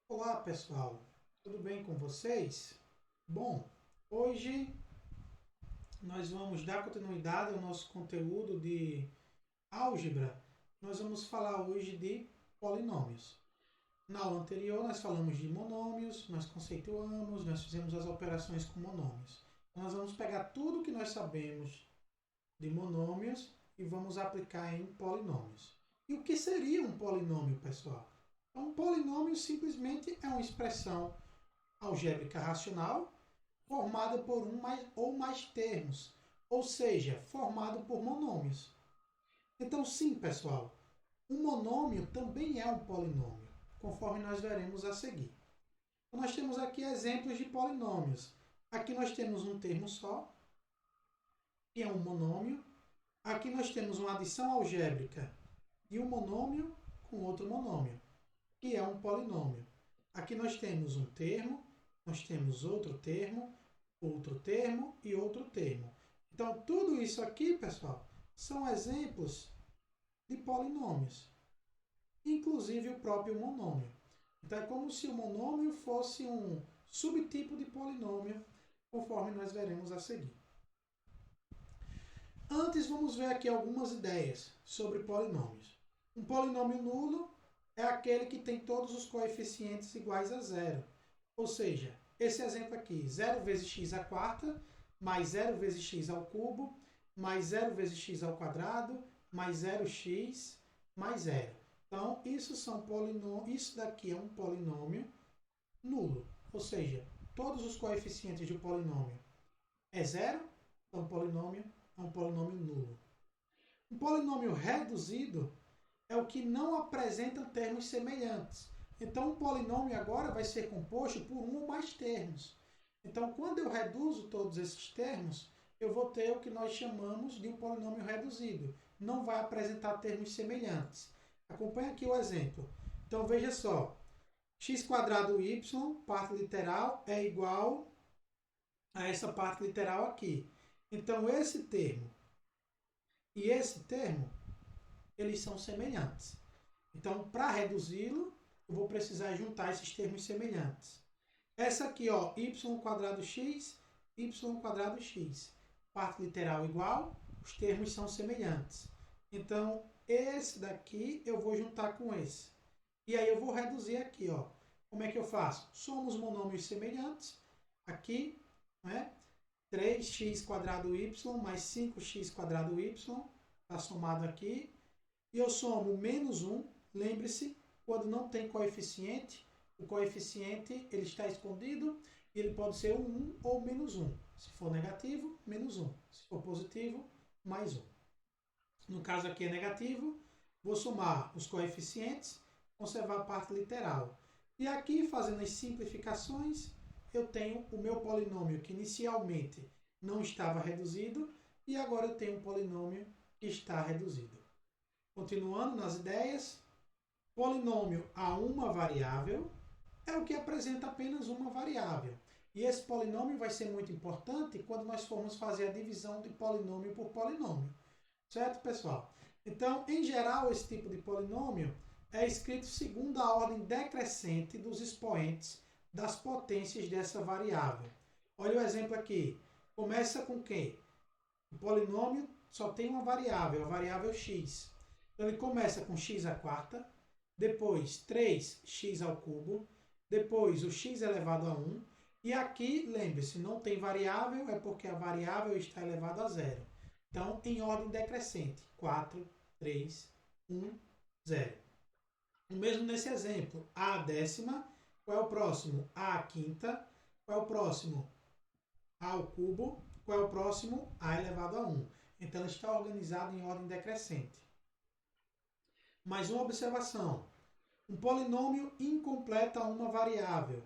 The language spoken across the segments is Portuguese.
Olá pessoal, tudo bem com vocês? Bom, hoje nós vamos dar continuidade ao nosso conteúdo de álgebra. Nós vamos falar hoje de polinômios. Na aula anterior nós falamos de monômios, nós conceituamos, nós fizemos as operações com monômios. Nós vamos pegar tudo que nós sabemos de monômios e vamos aplicar em polinômios. E o que seria um polinômio, pessoal? Um polinômio simplesmente é uma expressão algébrica racional formada por ou mais termos, ou seja, formado por monômios. Então, sim, pessoal, um monômio também é um polinômio, conforme nós veremos a seguir. Então, nós temos aqui exemplos de polinômios. Aqui nós temos um termo só, que é um monômio. Aqui nós temos uma adição algébrica de um monômio com outro monômio, que é um polinômio. Aqui nós temos um termo, nós temos outro termo e outro termo. Então, tudo isso aqui, pessoal, são exemplos de polinômios, inclusive o próprio monômio. Então, é como se o monômio fosse um subtipo de polinômio, conforme nós veremos a seguir. Antes, vamos ver aqui algumas ideias sobre polinômios. Um polinômio nulo é aquele que tem todos os coeficientes iguais a zero. Ou seja, esse exemplo aqui, 0 vezes x à quarta, mais 0 vezes x ao cubo, mais 0 vezes x ao quadrado, mais 0x, mais 0. Então, isso daqui é um polinômio nulo. Ou seja, todos os coeficientes de um polinômio é zero, então é um polinômio nulo. Um polinômio reduzido é o que não apresenta termos semelhantes. Então, um polinômio agora vai ser composto por um ou mais termos. Então, quando eu reduzo todos esses termos, eu vou ter o que nós chamamos de um polinômio reduzido. Não vai apresentar termos semelhantes. Acompanhe aqui o exemplo. Então, veja só. X² y, parte literal, é igual a essa parte literal aqui. Então, esse termo e esse termo, eles são semelhantes. Então, para reduzi-lo, eu vou precisar juntar esses termos semelhantes. Essa aqui, ó, y² y²x. Parte literal igual, os termos são semelhantes. Então, esse daqui eu vou juntar com esse. E aí eu vou reduzir aqui, ó. Como é que eu faço? Somos monômios semelhantes. Aqui, né? 3x² y mais 5x² y. Está somado aqui. E eu somo menos 1. Lembre-se, quando não tem coeficiente, o coeficiente ele está escondido e ele pode ser um 1 ou menos 1. Se for negativo, menos 1. Se for positivo, mais 1. No caso aqui é negativo, vou somar os coeficientes, conservar a parte literal. E aqui, fazendo as simplificações, eu tenho o meu polinômio que inicialmente não estava reduzido e agora eu tenho um polinômio que está reduzido. Continuando nas ideias, polinômio a uma variável é o que apresenta apenas uma variável. E esse polinômio vai ser muito importante quando nós formos fazer a divisão de polinômio por polinômio. Certo, pessoal? Então, em geral, esse tipo de polinômio é escrito segundo a ordem decrescente dos expoentes das potências dessa variável. Olha o exemplo aqui. Começa com quê? O polinômio só tem uma variável, a variável x. Então, ele começa com x à quarta, depois 3x ao cubo, depois o x elevado a 1, e aqui, lembre-se, não tem variável, é porque a variável está elevada a zero. Então, em ordem decrescente, 4, 3, 1, 0. O mesmo nesse exemplo, a décima, qual é o próximo? A quinta, qual é o próximo? A ao cubo, qual é o próximo? A elevado a 1. Então, ele está organizado em ordem decrescente. Mais uma observação. Um polinômio incompleta uma variável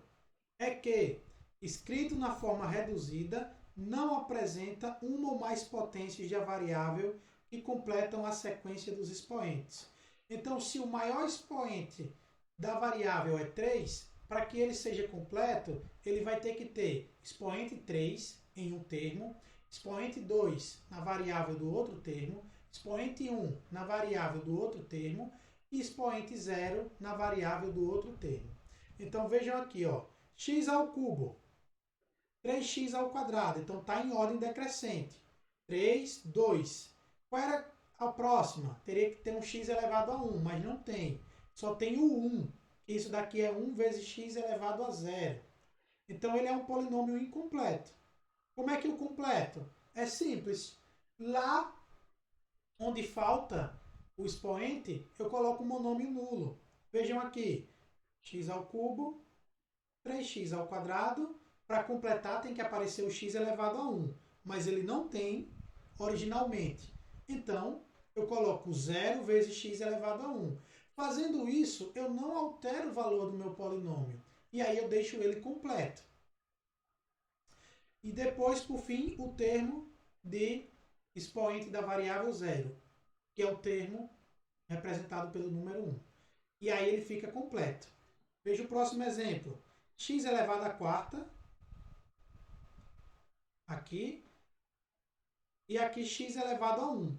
é que, escrito na forma reduzida, não apresenta uma ou mais potências de variável que completam a sequência dos expoentes. Então, se o maior expoente da variável é 3, para que ele seja completo, ele vai ter que ter expoente 3 em um termo, expoente 2 na variável do outro termo, expoente 1 na variável do outro termo e expoente 0 na variável do outro termo. Então vejam aqui, ó, x ao cubo, 3x ao quadrado, então está em ordem decrescente. 3, 2. Qual era a próxima? Teria que ter um x elevado a 1, mas não tem. Só tem o 1. Isso daqui é 1 vezes x elevado a 0. Então ele é um polinômio incompleto. Como é que eu completo? É simples. Lá onde falta o expoente, eu coloco o monômio nulo. Vejam aqui, x ao cubo, 3x ao quadrado. Para completar tem que aparecer o x elevado a 1, mas ele não tem originalmente. Então, eu coloco 0 vezes x elevado a 1. Fazendo isso, eu não altero o valor do meu polinômio. E aí eu deixo ele completo. E depois, por fim, o termo de expoente da variável 0, que é o termo representado pelo número 1. E aí ele fica completo. Veja o próximo exemplo. X elevado à quarta, aqui, e aqui x elevado a 1.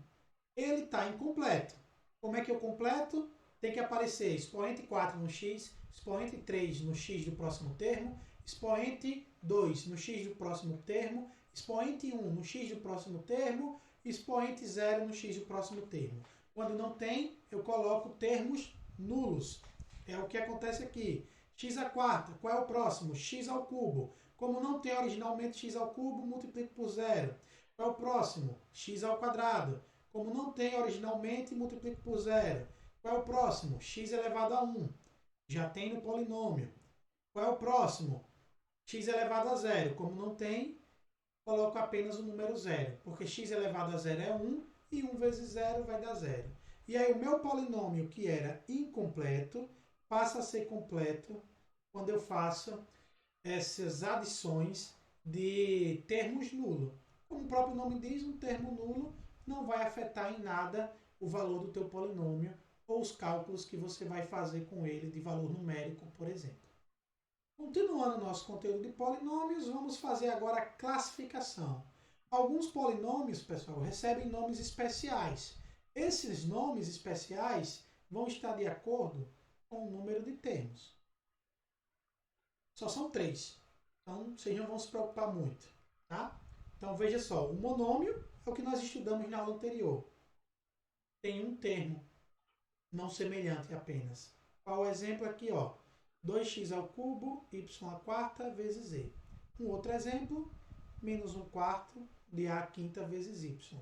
Ele está incompleto. Como é que eu completo? Tem que aparecer expoente 4 no x, expoente 3 no x do próximo termo, expoente 2 no x do próximo termo, expoente 1 no x do próximo termo, expoente 0 no x do próximo termo. Quando não tem, eu coloco termos nulos. É o que acontece aqui. X à quarta, qual é o próximo? X ao cubo. Como não tem originalmente x ao cubo, multiplico por 0. Qual é o próximo? X ao quadrado. Como não tem originalmente, multiplico por 0. Qual é o próximo? X elevado a 1. Já tem no polinômio. Qual é o próximo? X elevado a 0. Como não tem, coloco apenas o número 0. Porque x elevado a 0 é 1 e 1 vezes 0 vai dar 0. E aí o meu polinômio, que era incompleto, passa a ser completo quando eu faço essas adições de termos nulos. Como o próprio nome diz, um termo nulo não vai afetar em nada o valor do teu polinômio ou os cálculos que você vai fazer com ele de valor numérico, por exemplo. Continuando nosso conteúdo de polinômios, vamos fazer agora a classificação. Alguns polinômios, pessoal, recebem nomes especiais. Esses nomes especiais vão estar de acordo com o número de termos. Só são 3. Então, vocês não vão se preocupar muito. Tá? Então, veja só. O monômio é o que nós estudamos na aula anterior. Tem um termo não semelhante apenas. Qual o exemplo aqui? Ó? 2x ao cubo, y à quarta, vezes z. Um outro exemplo, menos 1 quarto de a quinta vezes y.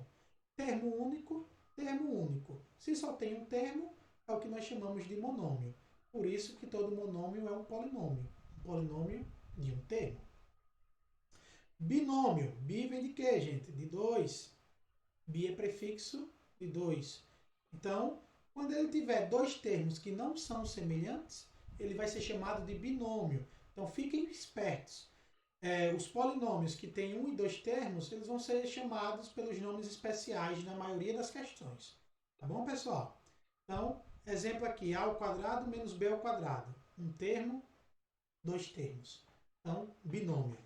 Termo único, termo único. Se só tem um termo, é o que nós chamamos de monômio. Por isso que todo monômio é um polinômio. Um polinômio de um termo. Binômio. Bi vem de quê, gente? De 2. Bi é prefixo de 2. Então, quando ele tiver dois termos que não são semelhantes, ele vai ser chamado de binômio. Então, fiquem espertos. Os polinômios que têm um e dois termos, eles vão ser chamados pelos nomes especiais na maioria das questões. Tá bom, pessoal? Então, exemplo aqui, a ao quadrado menos b ao quadrado. Um termo, dois termos. Então, binômio.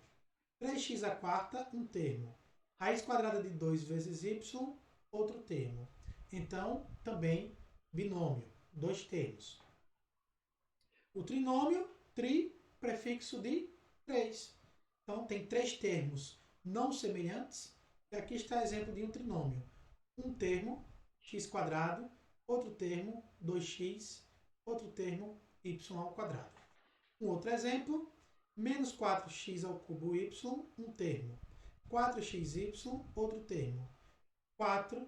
3x à quarta, um termo. Raiz quadrada de 2 vezes y, outro termo. Então, também binômio, dois termos. O trinômio, tri, prefixo de 3. Então, tem 3 termos não semelhantes. E aqui está exemplo de um trinômio. Um termo, x², outro termo, 2x, outro termo, y ao quadrado. Um outro exemplo, menos 4x ao cubo y, um termo. 4xy, outro termo. 4,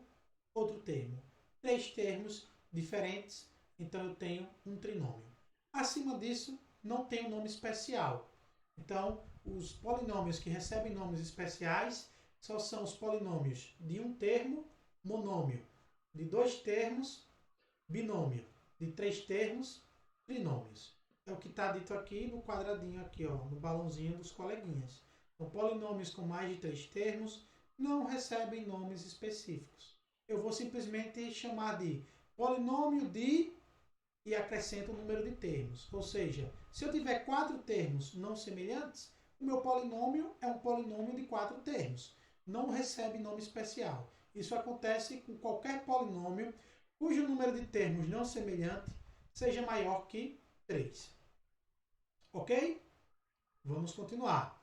outro termo. 3 termos diferentes, então eu tenho um trinômio. Acima disso, não tem um nome especial. Então, os polinômios que recebem nomes especiais só são os polinômios de um termo, monômio. De 2 termos, binômio. De 3 termos, trinômios. É o que está dito aqui no quadradinho, aqui, ó, no balãozinho dos coleguinhas. Então, polinômios com mais de 3 termos não recebem nomes específicos. Eu vou simplesmente chamar de polinômio de e acrescento o número de termos. Ou seja, se eu tiver 4 termos não semelhantes, o meu polinômio é um polinômio de 4 termos. Não recebe nome especial. Isso acontece com qualquer polinômio cujo número de termos não semelhante seja maior que 3. Ok? Vamos continuar.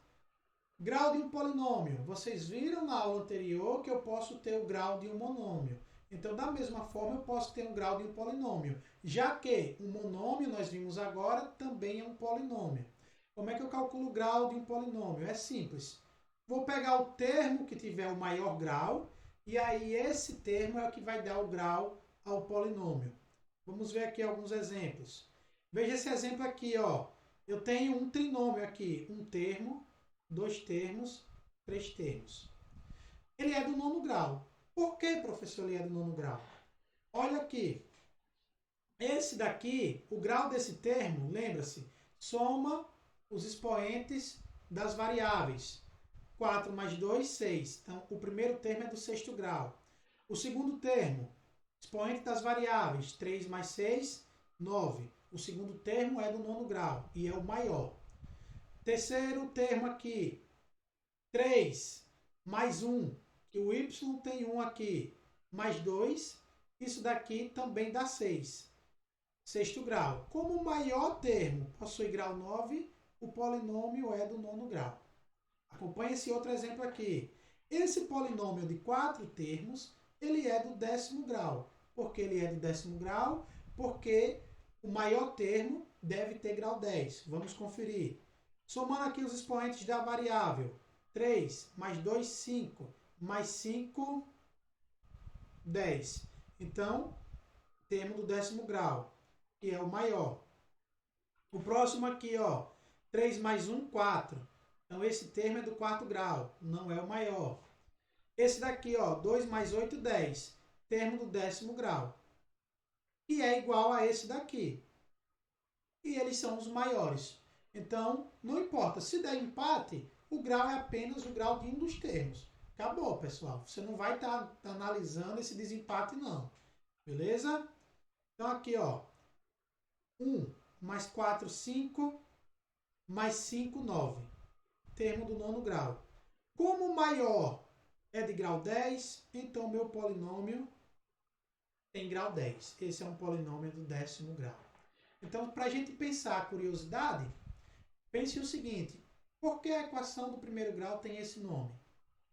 Grau de um polinômio. Vocês viram na aula anterior que eu posso ter o grau de um monômio. Então, da mesma forma, eu posso ter um grau de um polinômio, já que o monômio, nós vimos agora, também é um polinômio. Como é que eu calculo o grau de um polinômio? É simples. Vou pegar o termo que tiver o maior grau, e aí esse termo é o que vai dar o grau ao polinômio. Vamos ver aqui alguns exemplos. Veja esse exemplo aqui, ó. Eu tenho um trinômio aqui, um termo, dois termos, três termos. Ele é do nono grau. Por que, professor, ele é do nono grau? Olha aqui. Esse daqui, o grau desse termo, lembra-se, soma os expoentes das variáveis. 4 mais 2, 6. Então, o primeiro termo é do sexto grau. O segundo termo, expoente das variáveis, 3 mais 6, 9. O segundo termo é do nono grau e é o maior. Terceiro termo aqui, 3 mais 1, que o y tem 1 aqui, mais 2, isso daqui também dá 6. Sexto grau. Como o maior termo possui grau 9, o polinômio é do nono grau. Acompanhe esse outro exemplo aqui. Esse polinômio de 4 termos, ele é do 10º grau. Por que ele é do 10º grau? Porque o maior termo deve ter grau 10. Vamos conferir. Somando aqui os expoentes da variável. 3 mais 2, 5. Mais 5, 10. Então, termo do 10º grau, que é o maior. O próximo aqui, ó. 3 mais 1, 4. Então, esse termo é do 4º grau, não é o maior. Esse daqui, ó, 2 mais 8, 10. Termo do 10º grau. E é igual a esse daqui. E eles são os maiores. Então, não importa. Se der empate, o grau é apenas o grau de um dos termos. Acabou, pessoal. Você não vai estar analisando esse desempate, não. Beleza? Então, aqui, ó. 1 mais 4, 5. Mais 5, 9. Termo do nono grau. Como o maior é de grau 10, então meu polinômio tem grau 10. Esse é um polinômio do 10º grau. Então, para a gente pensar a curiosidade, pense o seguinte: por que a equação do primeiro grau tem esse nome?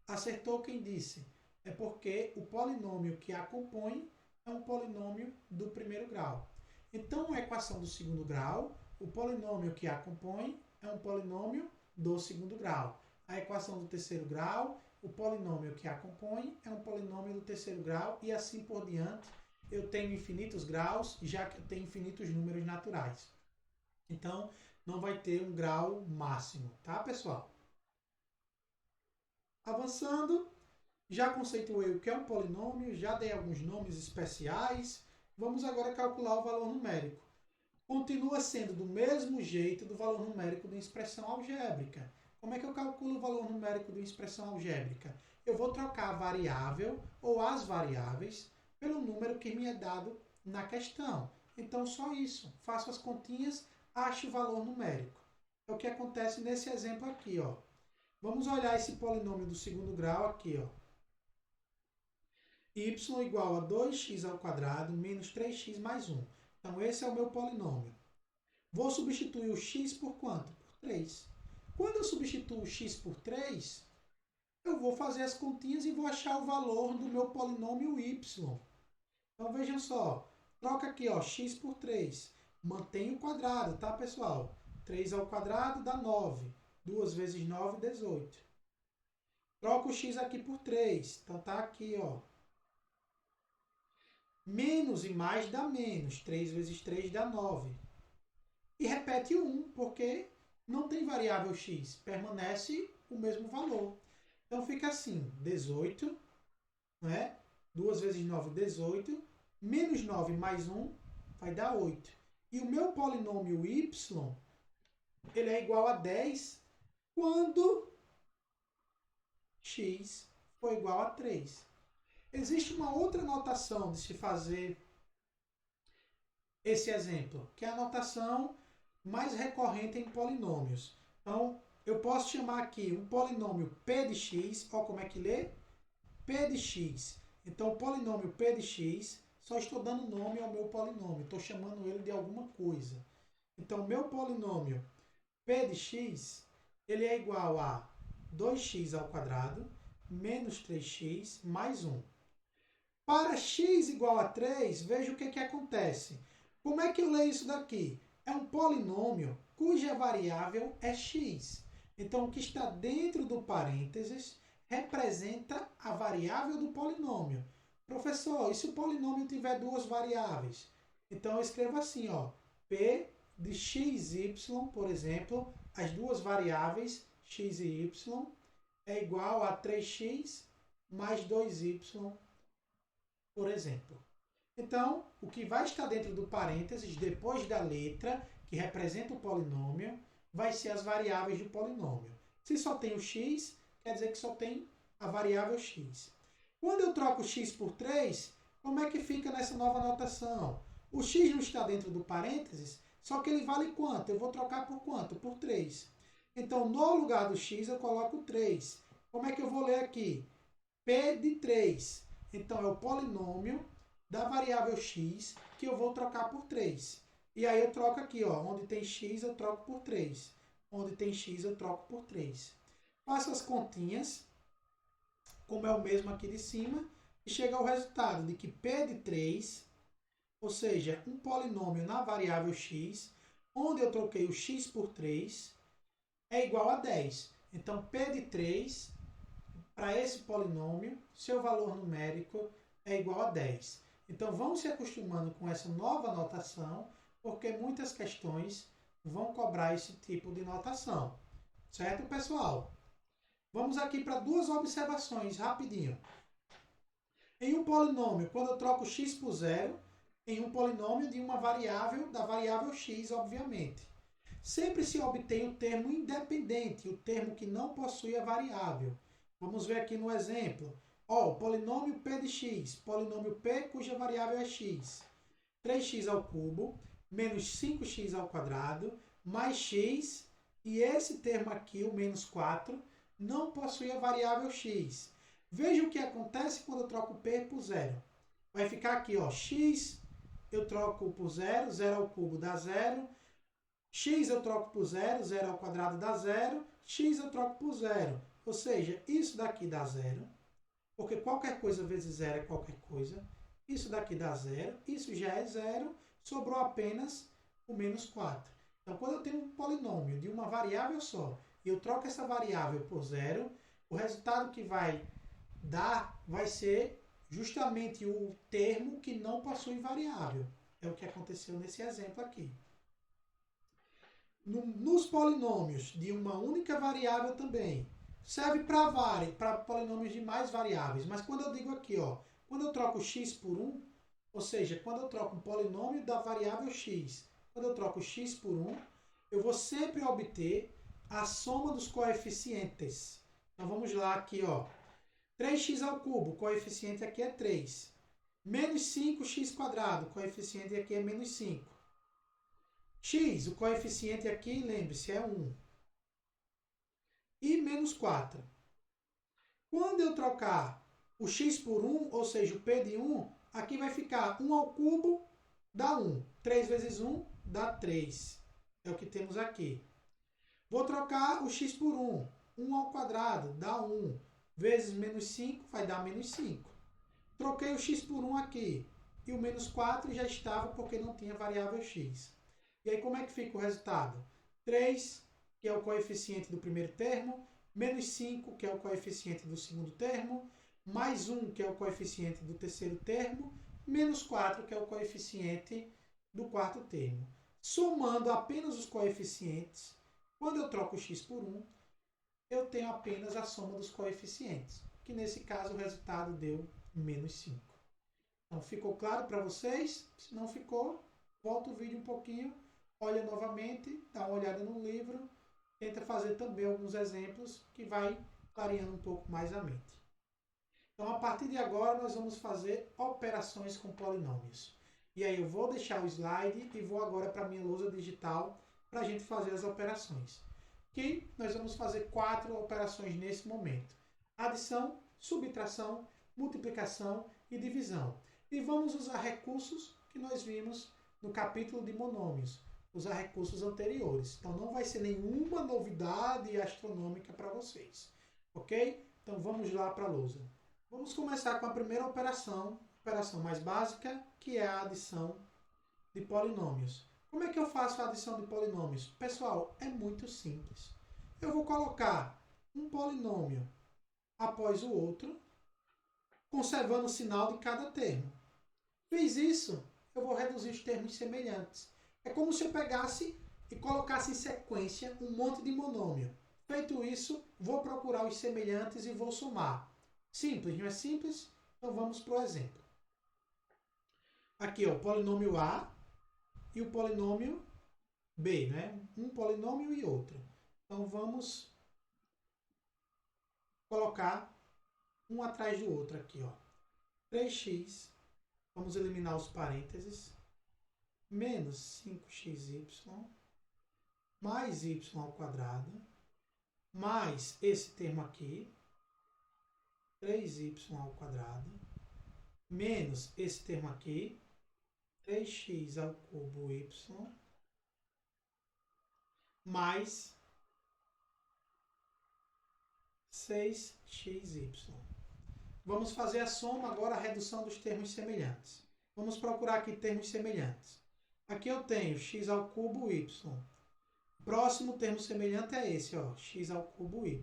Acertou quem disse. É porque o polinômio que a compõe é um polinômio do primeiro grau. Então, a equação do segundo grau, o polinômio que a compõe é um polinômio do segundo grau. A equação do terceiro grau, o polinômio que a compõe é um polinômio do terceiro grau e assim por diante. Eu tenho infinitos graus, já que eu tenho infinitos números naturais. Então, não vai ter um grau máximo, tá, pessoal? Avançando, já conceituei o que é um polinômio, já dei alguns nomes especiais. Vamos agora calcular o valor numérico. Continua sendo do mesmo jeito do valor numérico de expressão algébrica. Como é que eu calculo o valor numérico de expressão algébrica? Eu vou trocar a variável ou as variáveis pelo número que me é dado na questão. Então, só isso. Faço as continhas, acho o valor numérico. É o que acontece nesse exemplo aqui, ó. Vamos olhar esse polinômio do segundo grau aqui, ó. Y igual a 2x ao quadrado menos 3x mais 1. Então, esse é o meu polinômio. Vou substituir o x por quanto? Por 3. Quando eu substituo o x por 3, eu vou fazer as continhas e vou achar o valor do meu polinômio y. Então, vejam só. Troca aqui, ó, x por 3. Mantém o quadrado, tá, pessoal? 3 ao quadrado dá 9. 2 vezes 9, 18. Troca o x aqui por 3. Então, tá aqui, ó. Menos e mais dá menos. 3 vezes 3 dá 9. E repete o 1, porque não tem variável x. Permanece o mesmo valor. Então, fica assim. 18, né? 2 vezes 9, 18. Menos 9 mais 1 vai dar 8. E o meu polinômio y, ele é igual a 10 quando x for igual a 3. Existe uma outra notação de se fazer esse exemplo, que é a notação mais recorrente em polinômios. Então, eu posso chamar aqui um polinômio p de x, olha como é que lê? P de x. Então, o polinômio p de x, só estou dando nome ao meu polinômio, estou chamando ele de alguma coisa. Então, meu polinômio P de x ele é igual a 2x ao quadrado menos 3x mais 1. Para x igual a 3, veja o que acontece. Como é que eu leio isso daqui? É um polinômio cuja variável é x. Então, o que está dentro do parênteses representa a variável do polinômio. Professor, e se o polinômio tiver duas variáveis? Então, eu escrevo assim, ó, P de x e y, por exemplo, as duas variáveis, x e y, é igual a 3x mais 2y, por exemplo. Então, o que vai estar dentro do parênteses, depois da letra, que representa o polinômio, vai ser as variáveis do polinômio. Se só tem o x, quer dizer que só tem a variável x. Quando eu troco x por 3, como é que fica nessa nova notação? O x não está dentro do parênteses, só que ele vale quanto? Eu vou trocar por quanto? Por 3. Então, no lugar do x, eu coloco 3. Como é que eu vou ler aqui? P de 3. Então, é o polinômio da variável x que eu vou trocar por 3. E aí eu troco aqui, ó, onde tem x eu troco por 3. Onde tem x eu troco por 3. Faço as continhas, como é o mesmo aqui de cima, e chega ao resultado de que P de 3, ou seja, um polinômio na variável x, onde eu troquei o x por 3, é igual a 10. Então, P de 3, para esse polinômio, seu valor numérico é igual a 10. Então, vamos se acostumando com essa nova notação, porque muitas questões vão cobrar esse tipo de notação. Certo, pessoal? Vamos aqui para duas observações, rapidinho. Em um polinômio, quando eu troco x por zero, em um polinômio de uma variável, da variável x, obviamente, sempre se obtém o termo independente, o termo que não possui a variável. Vamos ver aqui no exemplo. Ó, o polinômio P de x, polinômio P cuja variável é x. 3x ao cubo, menos 5x ao quadrado, mais x, e esse termo aqui, o menos 4, não possui a variável x. Veja o que acontece quando eu troco P por zero. Vai ficar aqui, ó, x eu troco por zero, 0 ao cubo dá 0, x eu troco por zero, 0 ao quadrado dá 0, x eu troco por zero. Ou seja, isso daqui dá 0, porque qualquer coisa vezes 0 é qualquer coisa. Isso daqui dá 0, isso já é 0, sobrou apenas o menos 4. Então, quando eu tenho um polinômio de uma variável só, e eu troco essa variável por 0, o resultado que vai dar vai ser justamente o termo que não possui variável. É o que aconteceu nesse exemplo aqui. Nos polinômios de uma única variável também, serve para polinômios de mais variáveis. Mas quando eu digo aqui, ó, quando eu troco x por 1, ou seja, quando eu troco um polinômio da variável x, quando eu troco x por 1, eu vou sempre obter a soma dos coeficientes. Então vamos lá aqui, ó. 3x ao cubo, o coeficiente aqui é 3. Menos 5x quadrado, o coeficiente aqui é menos 5. X, o coeficiente aqui, lembre-se, é 1. E menos 4. Quando eu trocar o x por 1, ou seja, o P de 1, aqui vai ficar 1 ao cubo dá 1. 3 vezes 1 dá 3. É o que temos aqui. Vou trocar o x por 1. 1 ao quadrado dá 1. Vezes menos 5 vai dar menos 5. Troquei o x por 1 aqui. E o menos 4 já estava porque não tinha variável x. E aí como é que fica o resultado? 3, que é o coeficiente do primeiro termo, menos 5, que é o coeficiente do segundo termo, mais 1, que é o coeficiente do terceiro termo, menos 4, que é o coeficiente do quarto termo. Somando apenas os coeficientes, quando eu troco o x por 1, eu tenho apenas a soma dos coeficientes, que nesse caso o resultado deu menos 5. Então, ficou claro para vocês? Se não ficou, volta o vídeo um pouquinho, olha novamente, dá uma olhada no livro, tenta fazer também alguns exemplos que vai clareando um pouco mais a mente. Então, a partir de agora, nós vamos fazer operações com polinômios. E aí eu vou deixar o slide e vou agora para a minha lousa digital para a gente fazer as operações. Que nós vamos fazer 4 operações nesse momento. Adição, subtração, multiplicação e divisão. E vamos usar recursos que nós vimos no capítulo de monômios. usar recursos anteriores. Então não vai ser nenhuma novidade astronômica para vocês. Ok? Então vamos lá para a lousa. Vamos começar com a primeira operação mais básica, que é a adição de polinômios. Como é que eu faço a adição de polinômios? Pessoal, é muito simples. Eu vou colocar um polinômio após o outro, conservando o sinal de cada termo. Fiz isso, eu vou reduzir os termos semelhantes. É como se eu pegasse e colocasse em sequência um monte de monômio. Feito isso, vou procurar os semelhantes e vou somar. Simples, não é simples? Então vamos para o exemplo. Aqui, ó, o polinômio A e o polinômio B, né? Um polinômio e outro. Então vamos colocar um atrás do outro aqui, ó. 3x, vamos eliminar os parênteses, menos 5xy, mais y ao quadrado, mais esse termo aqui, 3y ao quadrado, menos esse termo aqui, 3x ao cubo y, mais 6xy. Vamos fazer a soma agora, a redução dos termos semelhantes. Vamos procurar aqui termos semelhantes. Aqui eu tenho x ao cubo y. Próximo termo semelhante é esse, ó, x ao cubo y.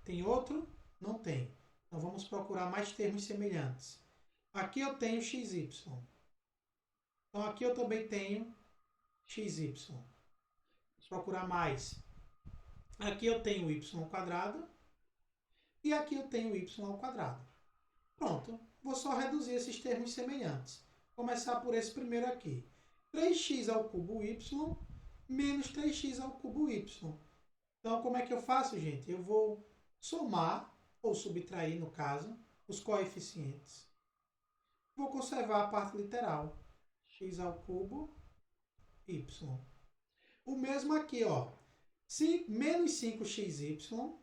Tem outro? Não tem. Então vamos procurar mais termos semelhantes. Aqui eu tenho xy. Então aqui eu também tenho xy. Vamos procurar mais. Aqui eu tenho y ao quadrado. E aqui eu tenho y ao quadrado. Pronto. Vou só reduzir esses termos semelhantes. Começar por esse primeiro aqui. 3x ao cubo y menos 3x ao cubo y. Então, como é que eu faço, gente? Eu vou somar, ou subtrair, no caso, os coeficientes. Vou conservar a parte literal. X ao cubo y. O mesmo aqui, ó. Menos 5xy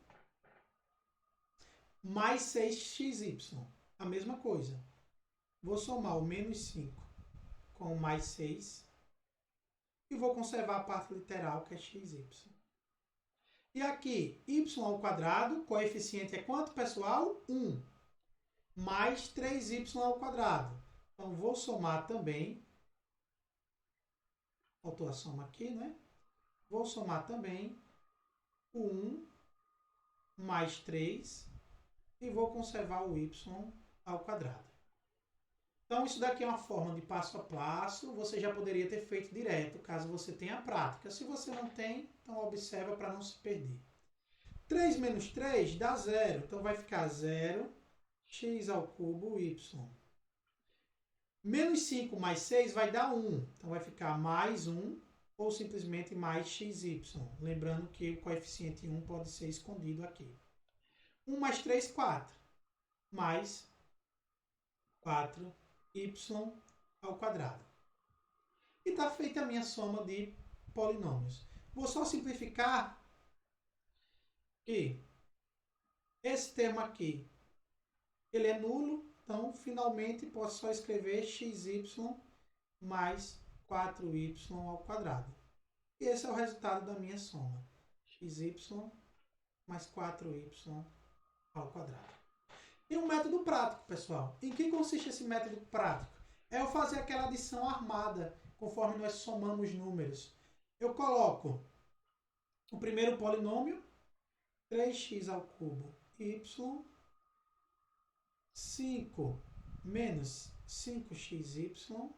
mais 6xy. A mesma coisa. Vou somar o menos 5 com o mais 6 e vou conservar a parte literal, que é xy. E aqui, y ao quadrado, coeficiente é quanto, pessoal? 1. Mais 3y ao quadrado. Então, vou somar também. Faltou a soma aqui, né? Vou somar também o 1 mais 3 e vou conservar o y ao quadrado. Então, isso daqui é uma forma de passo a passo. Você já poderia ter feito direto, caso você tenha a prática. Se você não tem, então observa para não se perder. 3 menos 3 dá 0. Então, vai ficar 0, x ao cubo y. Menos 5 mais 6 vai dar 1. Então, vai ficar mais 1 ou simplesmente mais xy. Lembrando que o coeficiente 1 pode ser escondido aqui. 1 mais 3, 4. Mais 4y ao quadrado. E está feita a minha soma de polinômios. Vou só simplificar que esse termo aqui, ele é nulo, então finalmente posso só escrever xy mais 4y ao quadrado. E esse é o resultado da minha soma. Xy mais 4y ao quadrado. E um método prático, pessoal. Em que consiste esse método prático? É eu fazer aquela adição armada, conforme nós somamos números. Eu coloco o primeiro polinômio, 3x ao cubo y, 5 menos 5xy,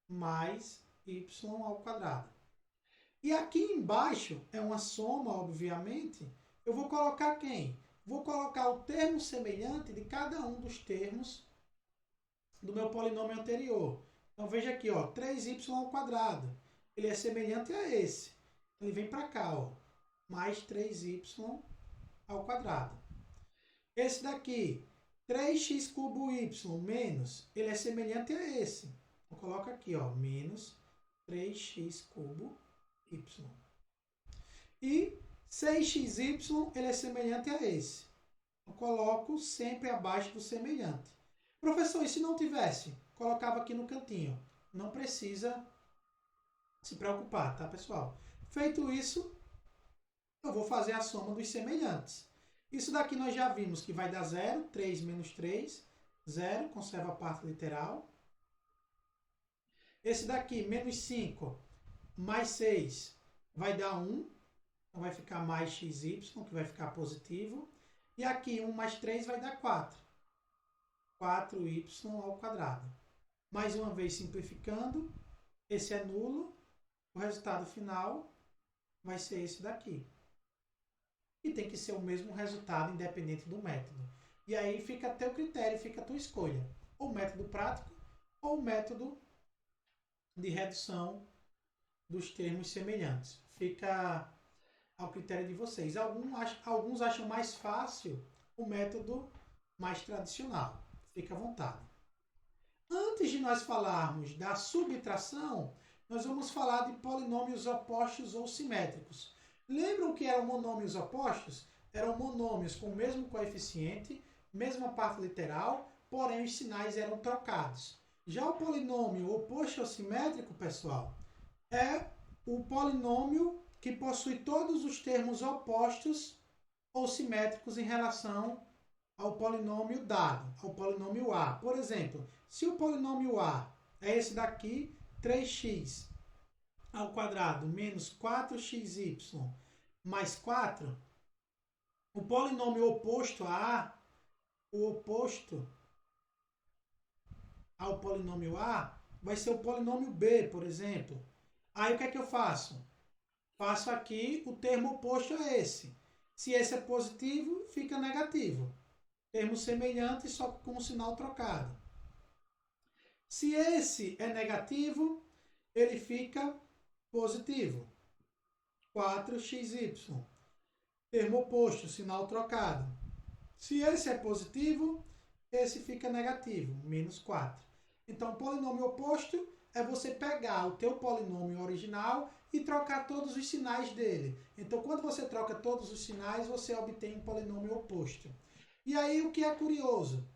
mais y ao quadrado. E aqui embaixo é uma soma, obviamente. Eu vou colocar quem? Vou colocar o termo semelhante de cada um dos termos do meu polinômio anterior. Então, veja aqui, ó, 3y ao quadrado. Ele é semelhante a esse. Ele vem para cá, ó, mais 3y ao quadrado. Esse daqui, 3x cubo y menos, ele é semelhante a esse. Então, coloca aqui, ó, menos 3x cubo y. E 6xy, ele é semelhante a esse. Eu coloco sempre abaixo do semelhante. Professor, e se não tivesse? Colocava aqui no cantinho. Não precisa se preocupar, tá, pessoal? Feito isso, eu vou fazer a soma dos semelhantes. Isso daqui nós já vimos que vai dar 0, 3 menos 3, 0, conserva a parte literal. Esse daqui, menos 5, mais 6, vai dar 1. Então vai ficar mais xy, que vai ficar positivo. E aqui, 1 mais 3 vai dar 4. 4y ao quadrado. Mais uma vez simplificando, esse é nulo. O resultado final vai ser esse daqui. E tem que ser o mesmo resultado independente do método. E aí fica a teu critério, fica a tua escolha. Ou o método prático ou o método de redução dos termos semelhantes. Fica ao critério de vocês. Alguns acham mais fácil o método mais tradicional. Fica à vontade. Antes de nós falarmos da subtração, nós vamos falar de polinômios opostos ou simétricos. Lembram que eram monômios opostos? Eram monômios com o mesmo coeficiente, mesma parte literal, porém os sinais eram trocados. Já o polinômio oposto ou simétrico, pessoal, é o polinômio que possui todos os termos opostos ou simétricos em relação ao polinômio dado, ao polinômio A. Por exemplo, se o polinômio A é esse daqui, 3x ao quadrado menos 4xy mais 4, o polinômio oposto a A, o oposto ao polinômio A, vai ser o polinômio B, por exemplo. Aí o que é que eu faço? Faço aqui o termo oposto a esse. Se esse é positivo, fica negativo. Termo semelhante, só com o sinal trocado. Se esse é negativo, ele fica positivo. 4xy. Termo oposto, sinal trocado. Se esse é positivo, esse fica negativo, menos 4. Então, polinômio oposto é você pegar o teu polinômio original e trocar todos os sinais dele. Então, quando você troca todos os sinais, você obtém um polinômio oposto. E aí, o que é curioso?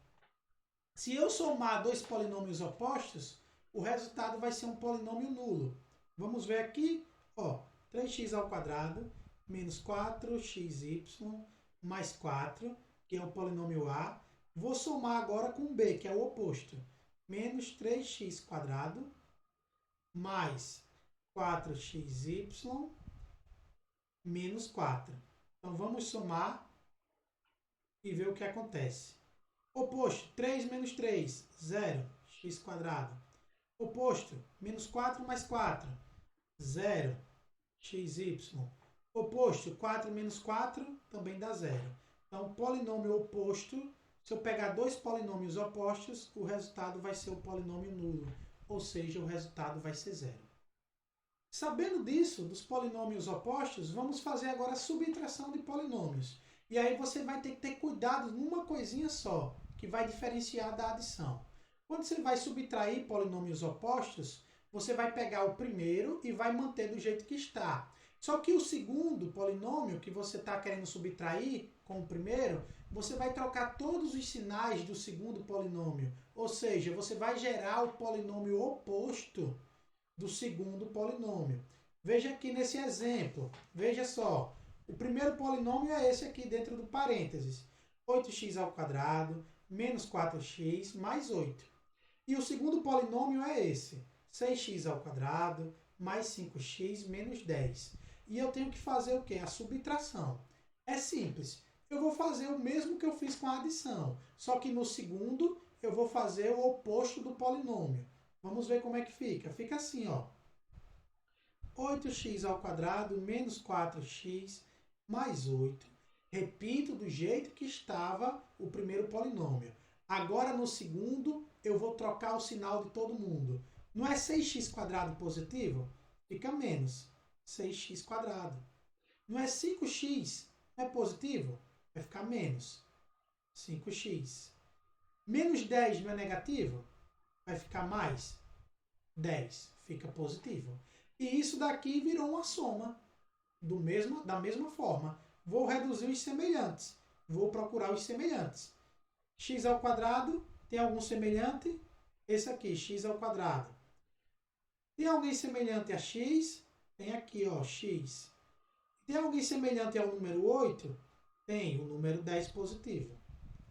Se eu somar dois polinômios opostos, o resultado vai ser um polinômio nulo. Vamos ver aqui, ó, 3x ao quadrado menos 4xy mais 4, que é o polinômio A. Vou somar agora com B, que é o oposto. Menos 3x quadrado mais 4xy menos 4. Então, vamos somar e ver o que acontece. Oposto, 3 menos 3, 0, x quadrado. Oposto, menos 4 mais 4, 0, xy. Oposto, 4 menos 4, também dá 0. Então, polinômio oposto, se eu pegar dois polinômios opostos, o resultado vai ser o polinômio nulo, ou seja, o resultado vai ser 0. Sabendo disso, dos polinômios opostos, vamos fazer agora a subtração de polinômios. E aí você vai ter que ter cuidado numa coisinha só, que vai diferenciar da adição. Quando você vai subtrair polinômios opostos, você vai pegar o primeiro e vai manter do jeito que está. Só que o segundo polinômio que você está querendo subtrair com o primeiro, você vai trocar todos os sinais do segundo polinômio. Ou seja, você vai gerar o polinômio oposto do segundo polinômio. Veja aqui nesse exemplo. Veja só. O primeiro polinômio é esse aqui dentro do parênteses. 8x ao quadrado menos 4x mais 8. E o segundo polinômio é esse. 6x ao quadrado mais 5x menos 10. E eu tenho que fazer o quê? A subtração. É simples. Eu vou fazer o mesmo que eu fiz com a adição. Só que no segundo eu vou fazer o oposto do polinômio. Vamos ver como é que fica. Fica assim, ó. 8x ao quadrado menos 4x mais 8. Repito do jeito que estava o primeiro polinômio. Agora, no segundo, eu vou trocar o sinal de todo mundo. Não é 6x quadrado positivo? Fica menos 6x quadrado. Não é 5x? É positivo? Vai ficar menos 5x. Menos 10 não é negativo? Vai ficar mais 10. Fica positivo. E isso daqui virou uma soma da mesma forma. Vou reduzir os semelhantes. Vou procurar os semelhantes. X ao quadrado tem algum semelhante? Esse aqui, x ao quadrado. Tem alguém semelhante a x? Tem aqui, ó, x. Tem alguém semelhante ao número 8? Tem o número 10 positivo.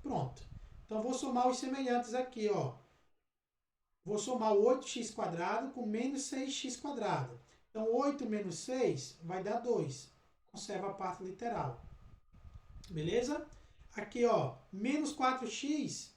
Pronto. Então, vou somar os semelhantes aqui, ó. Vou somar o 8x² com menos 6x². Então, 8 menos 6 vai dar 2. Conserva a parte literal. Beleza? Aqui, ó, menos 4x,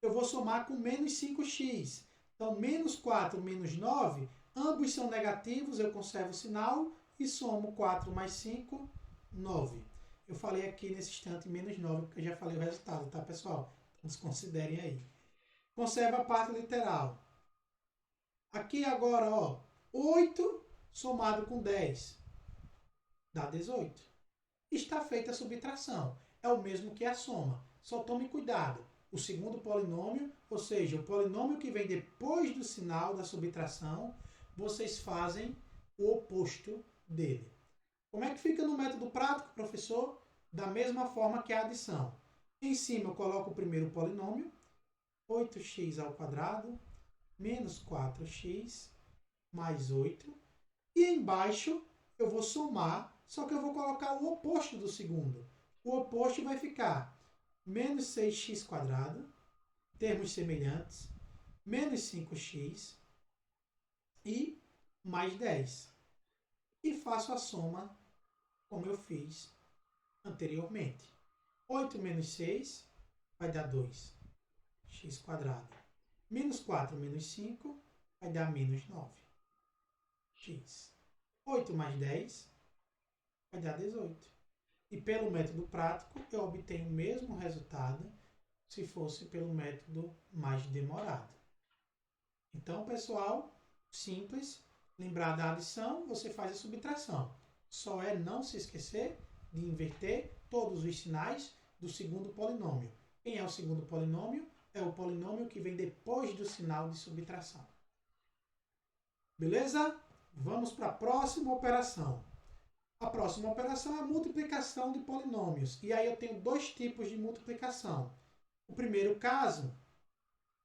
eu vou somar com menos 5x. Então, menos 4 menos 9, ambos são negativos, eu conservo o sinal e somo 4 mais 5, 9. Eu falei aqui nesse instante menos 9, porque eu já falei o resultado, tá, pessoal? Então, desconsiderem aí. Conserva a parte literal. Aqui agora, ó, 8 somado com 10 dá 18. Está feita a subtração. É o mesmo que a soma. Só tome cuidado. O segundo polinômio, ou seja, o polinômio que vem depois do sinal da subtração, vocês fazem o oposto dele. Como é que fica no método prático, professor? Da mesma forma que a adição. Em cima eu coloco o primeiro polinômio, 8x² menos 4x mais 8. E embaixo eu vou somar, só que eu vou colocar o oposto do segundo. O oposto vai ficar menos 6x², termos semelhantes, menos 5x e mais 10. E faço a soma como eu fiz anteriormente. 8 menos 6 vai dar 2x². Menos 4 menos 5 vai dar menos 9x. 8 mais 10 vai dar 18. E pelo método prático, eu obtenho o mesmo resultado se fosse pelo método mais demorado. Então, pessoal, simples. Lembrar da adição, você faz a subtração. Só é não se esquecer de inverter todos os sinais do segundo polinômio. Quem é o segundo polinômio? É o polinômio que vem depois do sinal de subtração. Beleza? Vamos para a próxima operação. A próxima operação é a multiplicação de polinômios. E aí eu tenho dois tipos de multiplicação. O primeiro caso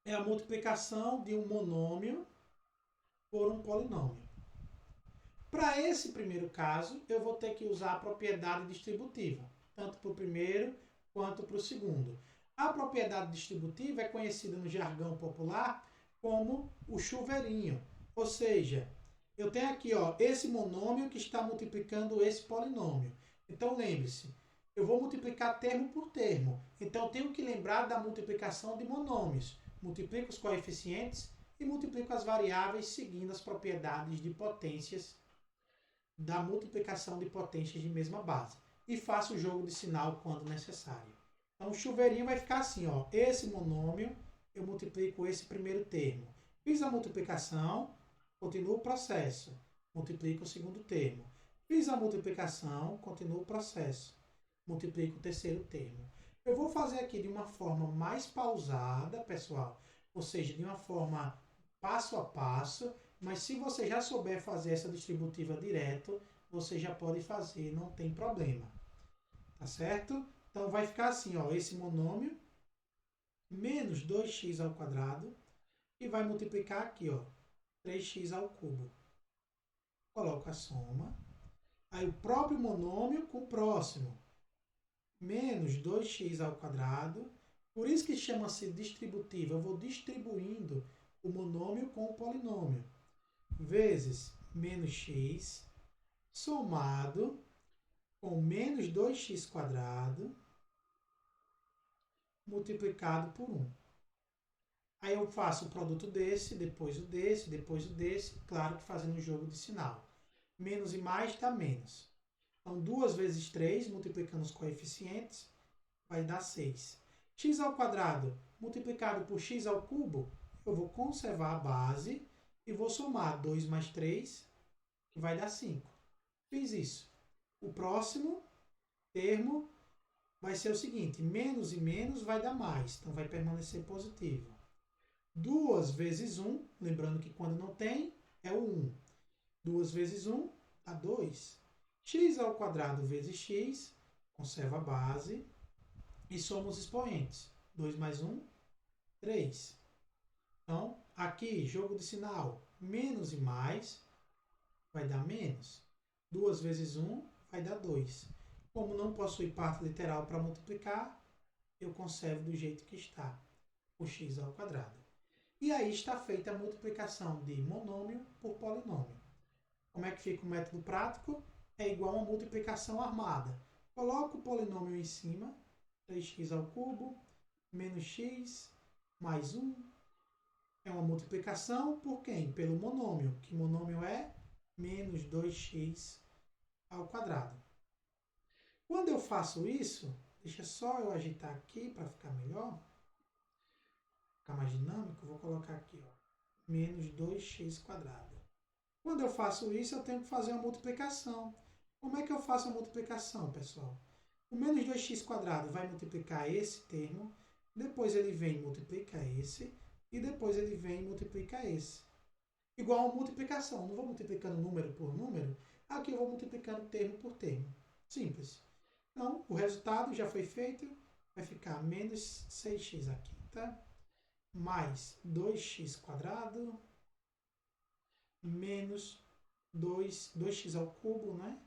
é a multiplicação de um monômio por um polinômio. Para esse primeiro caso, eu vou ter que usar a propriedade distributiva, tanto para o primeiro quanto para o segundo. A propriedade distributiva é conhecida no jargão popular como o chuveirinho. Ou seja, eu tenho aqui, ó, esse monômio que está multiplicando esse polinômio. Então, lembre-se, eu vou multiplicar termo por termo. Então, eu tenho que lembrar da multiplicação de monômios. Multiplico os coeficientes e multiplico as variáveis seguindo as propriedades de potências da multiplicação de potências de mesma base. E faço o jogo de sinal quando necessário. Então, o chuveirinho vai ficar assim, ó. Esse monômio, eu multiplico esse primeiro termo. Fiz a multiplicação, continuo o processo. Multiplico o segundo termo. Fiz a multiplicação, continuo o processo. Multiplico o terceiro termo. Eu vou fazer aqui de uma forma mais pausada, pessoal. Ou seja, de uma forma passo a passo. Mas se você já souber fazer essa distributiva direto, você já pode fazer, não tem problema. Tá certo? Então, vai ficar assim, ó, esse monômio, menos 2x² e vai multiplicar aqui, ó, 3x². Coloco a soma. Aí, o próprio monômio com o próximo, menos 2x². Por isso que chama-se distributiva. Eu vou distribuindo o monômio com o polinômio. Vezes menos x, somado com menos 2x², multiplicado por 1. Aí eu faço o produto desse, depois o desse, depois o desse, claro que fazendo o jogo de sinal. Menos e mais dá menos. Então, 2 vezes 3, multiplicando os coeficientes, vai dar 6. X² multiplicado por x², eu vou conservar a base e vou somar 2 mais 3, que vai dar 5. Fiz isso. O próximo termo vai ser o seguinte, menos e menos vai dar mais, então vai permanecer positivo. 2 vezes 1, lembrando que quando não tem, é o 1. 2 vezes 1 dá 2. X² vezes x, conserva a base, e soma os expoentes. 2 mais 1, 3. Então, aqui, jogo de sinal, Menos e mais vai dar menos. 2 vezes 1 vai dar 2. Como não possui parte literal para multiplicar, eu conservo do jeito que está, o x ao quadrado. E aí está feita a multiplicação de monômio por polinômio. Como é que fica o método prático? É igual a uma multiplicação armada. Coloco o polinômio em cima, 3x ao cubo, menos x, mais 1. É uma multiplicação por quem? Pelo monômio, que monômio é menos 2x ao quadrado. Quando eu faço isso, deixa só eu agitar aqui para ficar melhor, ficar mais dinâmico, vou colocar aqui, ó, menos 2x quadrado. Quando eu faço isso, eu tenho que fazer uma multiplicação. Como é que eu faço a multiplicação, pessoal? O menos 2x quadrado vai multiplicar esse termo, depois ele vem e multiplica esse, e depois ele vem e multiplica esse. Igual a multiplicação. Não vou multiplicando número por número, aqui eu vou multiplicando termo por termo. Simples. Então, o resultado já foi feito, vai ficar menos 6x aqui, tá? Mais 2x quadrado, menos 2x ao cubo, né?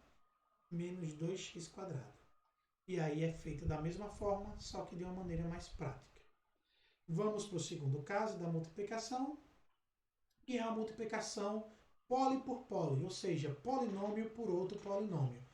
Menos 2x quadrado. E aí é feito da mesma forma, só que de uma maneira mais prática. Vamos para o segundo caso da multiplicação, que é a multiplicação poli por poli, ou seja, polinômio por outro polinômio.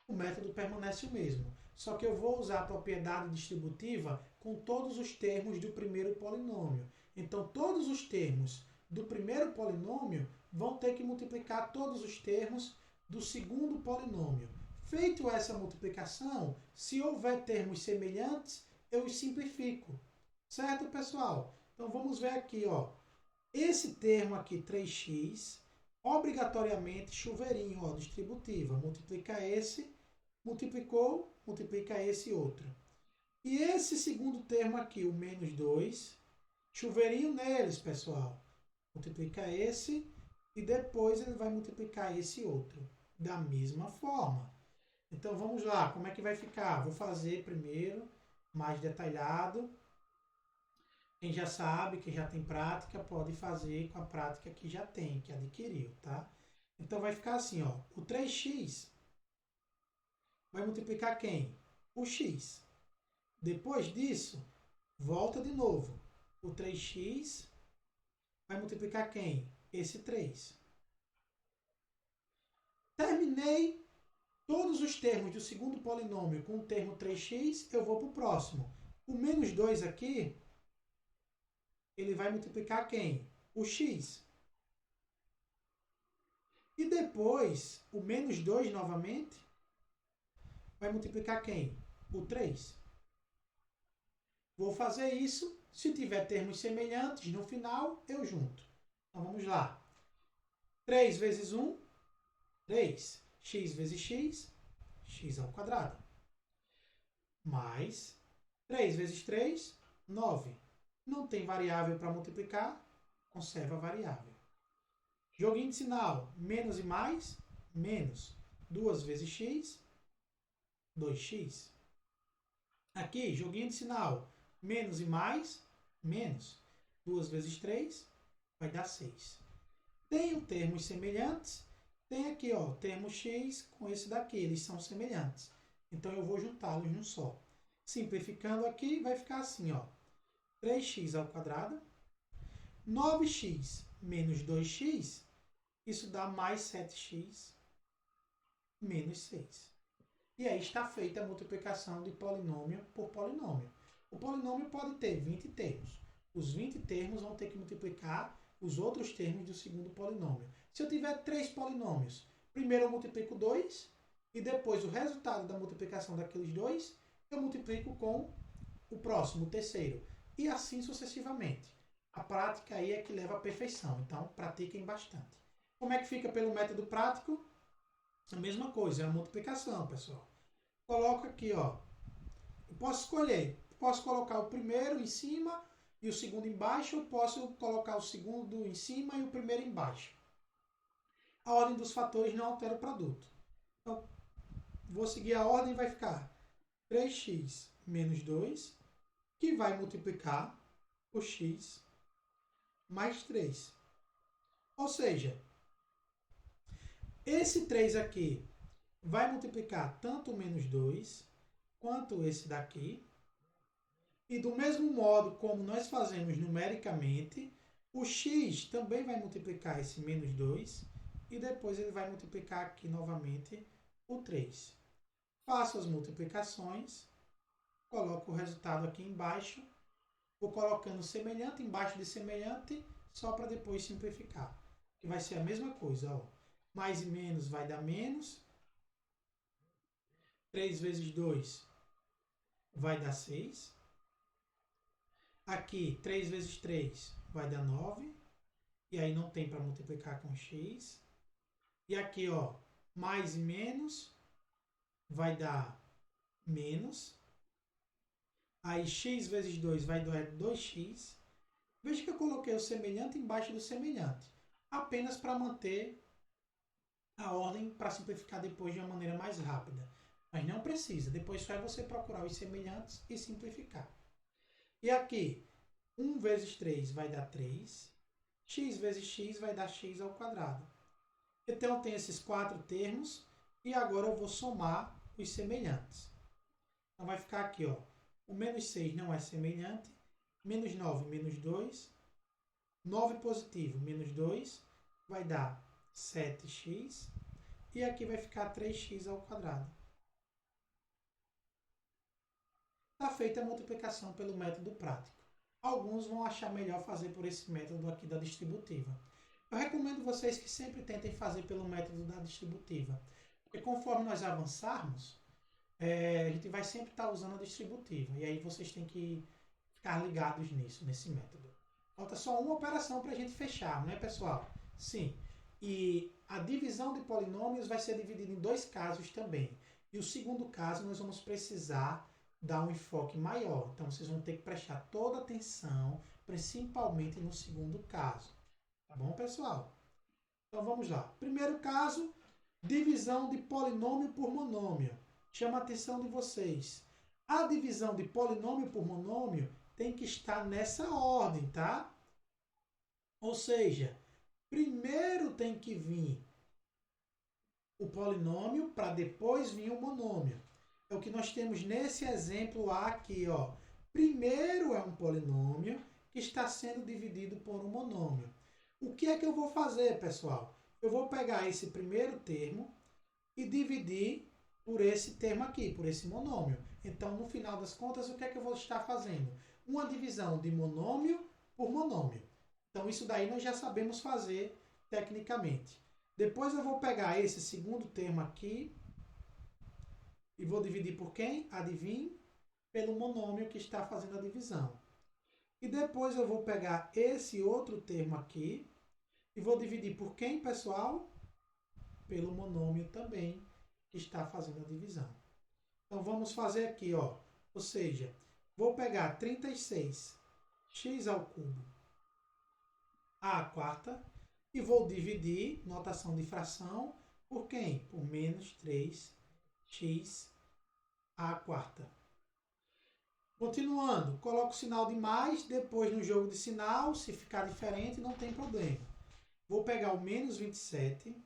O método permanece o mesmo, só que eu vou usar a propriedade distributiva com todos os termos do primeiro polinômio. Então, todos os termos do primeiro polinômio vão ter que multiplicar todos os termos do segundo polinômio. Feito essa multiplicação, se houver termos semelhantes, eu os simplifico. Certo, pessoal? Então, vamos ver aqui, ó. Esse termo aqui, 3x, obrigatoriamente chuveirinho, ó, distributiva. Multiplica esse, multiplicou, multiplica esse outro. E esse segundo termo aqui, o menos 2, chuveirinho neles, pessoal. Multiplica esse e depois ele vai multiplicar esse outro. Da mesma forma. Então, vamos lá. Como é que vai ficar? Vou fazer primeiro, mais detalhado. Quem já sabe, quem já tem prática, pode fazer com a prática que já tem, que adquiriu, tá? Então, vai ficar assim, ó. O 3x vai multiplicar quem? O x. Depois disso, volta de novo. O 3x vai multiplicar quem? Esse 3. Terminei todos os termos do segundo polinômio com o termo 3x, eu vou para o próximo. O menos 2 aqui, ele vai multiplicar quem? O x. E depois, o menos 2 novamente, vai multiplicar quem? O 3. Vou fazer isso. Se tiver termos semelhantes, no final, eu junto. Então, vamos lá. 3 vezes 1, 3. X vezes x, x ao quadrado. Mais 3 vezes 3, 9. Não tem variável para multiplicar, conserva a variável. Joguinho de sinal, menos e mais, menos. 2 vezes x, 2x. Aqui, joguinho de sinal, menos e mais, menos. 2 vezes 3 vai dar 6. Tenho termos semelhantes. Tem aqui, ó, termo x com esse daqui, eles são semelhantes. Então, eu vou juntá-los num só. Simplificando aqui, vai ficar assim, ó. 3x ao quadrado, 9x menos 2x, isso dá mais 7x menos 6. E aí está feita a multiplicação de polinômio por polinômio. O polinômio pode ter 20 termos. Os 20 termos vão ter que multiplicar os outros termos do segundo polinômio. Se eu tiver 3 polinômios, primeiro eu multiplico 2 e depois o resultado da multiplicação daqueles 2 eu multiplico com o próximo, o terceiro. E assim sucessivamente. A prática aí é que leva à perfeição. Então, pratiquem bastante. Como é que fica pelo método prático? A mesma coisa, é a multiplicação, pessoal. Coloco aqui, ó. Eu posso escolher. Posso colocar o primeiro em cima e o segundo embaixo, ou posso colocar o segundo em cima e o primeiro embaixo. A ordem dos fatores não altera o produto. Então, vou seguir a ordem e vai ficar 3x menos 2, que vai multiplicar o x mais 3. Ou seja, esse 3 aqui vai multiplicar tanto o menos 2 quanto esse daqui. E do mesmo modo como nós fazemos numericamente, o x também vai multiplicar esse menos 2 e depois ele vai multiplicar aqui novamente o 3. Faço as multiplicações, coloco o resultado aqui embaixo, vou colocando semelhante embaixo de semelhante, só para depois simplificar. Que vai ser a mesma coisa, ó. Mais e menos vai dar menos. 3 vezes 2 vai dar 6. Aqui, 3 vezes 3 vai dar 9. E aí não tem para multiplicar com x. E aqui, ó, mais e menos vai dar menos. Aí x vezes 2 vai dar 2x. Veja que eu coloquei o semelhante embaixo do semelhante. Apenas para manter a ordem, para simplificar depois de uma maneira mais rápida. Mas não precisa. Depois só é você procurar os semelhantes e simplificar. E aqui, 1 vezes 3 vai dar 3. X vezes x vai dar x ao quadrado. Então, tem esses 4 termos. E agora eu vou somar os semelhantes. Então, vai ficar aqui, ó. O menos 6 não é semelhante. Menos 9, menos 2. 9 positivo, menos 2. Vai dar 7x. E aqui vai ficar 3x ao quadrado. Está feita a multiplicação pelo método prático. Alguns vão achar melhor fazer por esse método aqui da distributiva. Eu recomendo vocês que sempre tentem fazer pelo método da distributiva. Porque conforme nós avançarmos, a gente vai sempre estar usando a distributiva. E aí vocês têm que ficar ligados nisso, nesse método. Falta só uma operação para a gente fechar, não é, pessoal? Sim. E a divisão de polinômios vai ser dividida em 2 casos também. E o segundo caso nós vamos precisar dar um enfoque maior. Então, vocês vão ter que prestar toda atenção, principalmente no segundo caso. Tá bom, pessoal? Então, vamos lá. Primeiro caso, divisão de polinômio por monômio. Chama a atenção de vocês. A divisão de polinômio por monômio tem que estar nessa ordem, tá? Ou seja, primeiro tem que vir o polinômio para depois vir o monômio. É o que nós temos nesse exemplo A aqui, ó. Primeiro é um polinômio que está sendo dividido por um monômio. O que é que eu vou fazer, pessoal? Eu vou pegar esse primeiro termo e dividir por esse termo aqui, por esse monômio. Então, no final das contas, o que é que eu vou estar fazendo? Uma divisão de monômio por monômio. Então, isso daí nós já sabemos fazer tecnicamente. Depois eu vou pegar esse segundo termo aqui e vou dividir por quem? Adivinhe? Pelo monômio que está fazendo a divisão. E depois eu vou pegar esse outro termo aqui e vou dividir por quem, pessoal? Pelo monômio também que está fazendo a divisão. Então, vamos fazer aqui, ó. Ou seja, vou pegar 36x ao cubo à quarta e vou dividir, notação de fração, por quem? Por menos 3x à quarta. Continuando, coloco o sinal de mais, depois no jogo de sinal, se ficar diferente, não tem problema. Vou pegar o menos 27x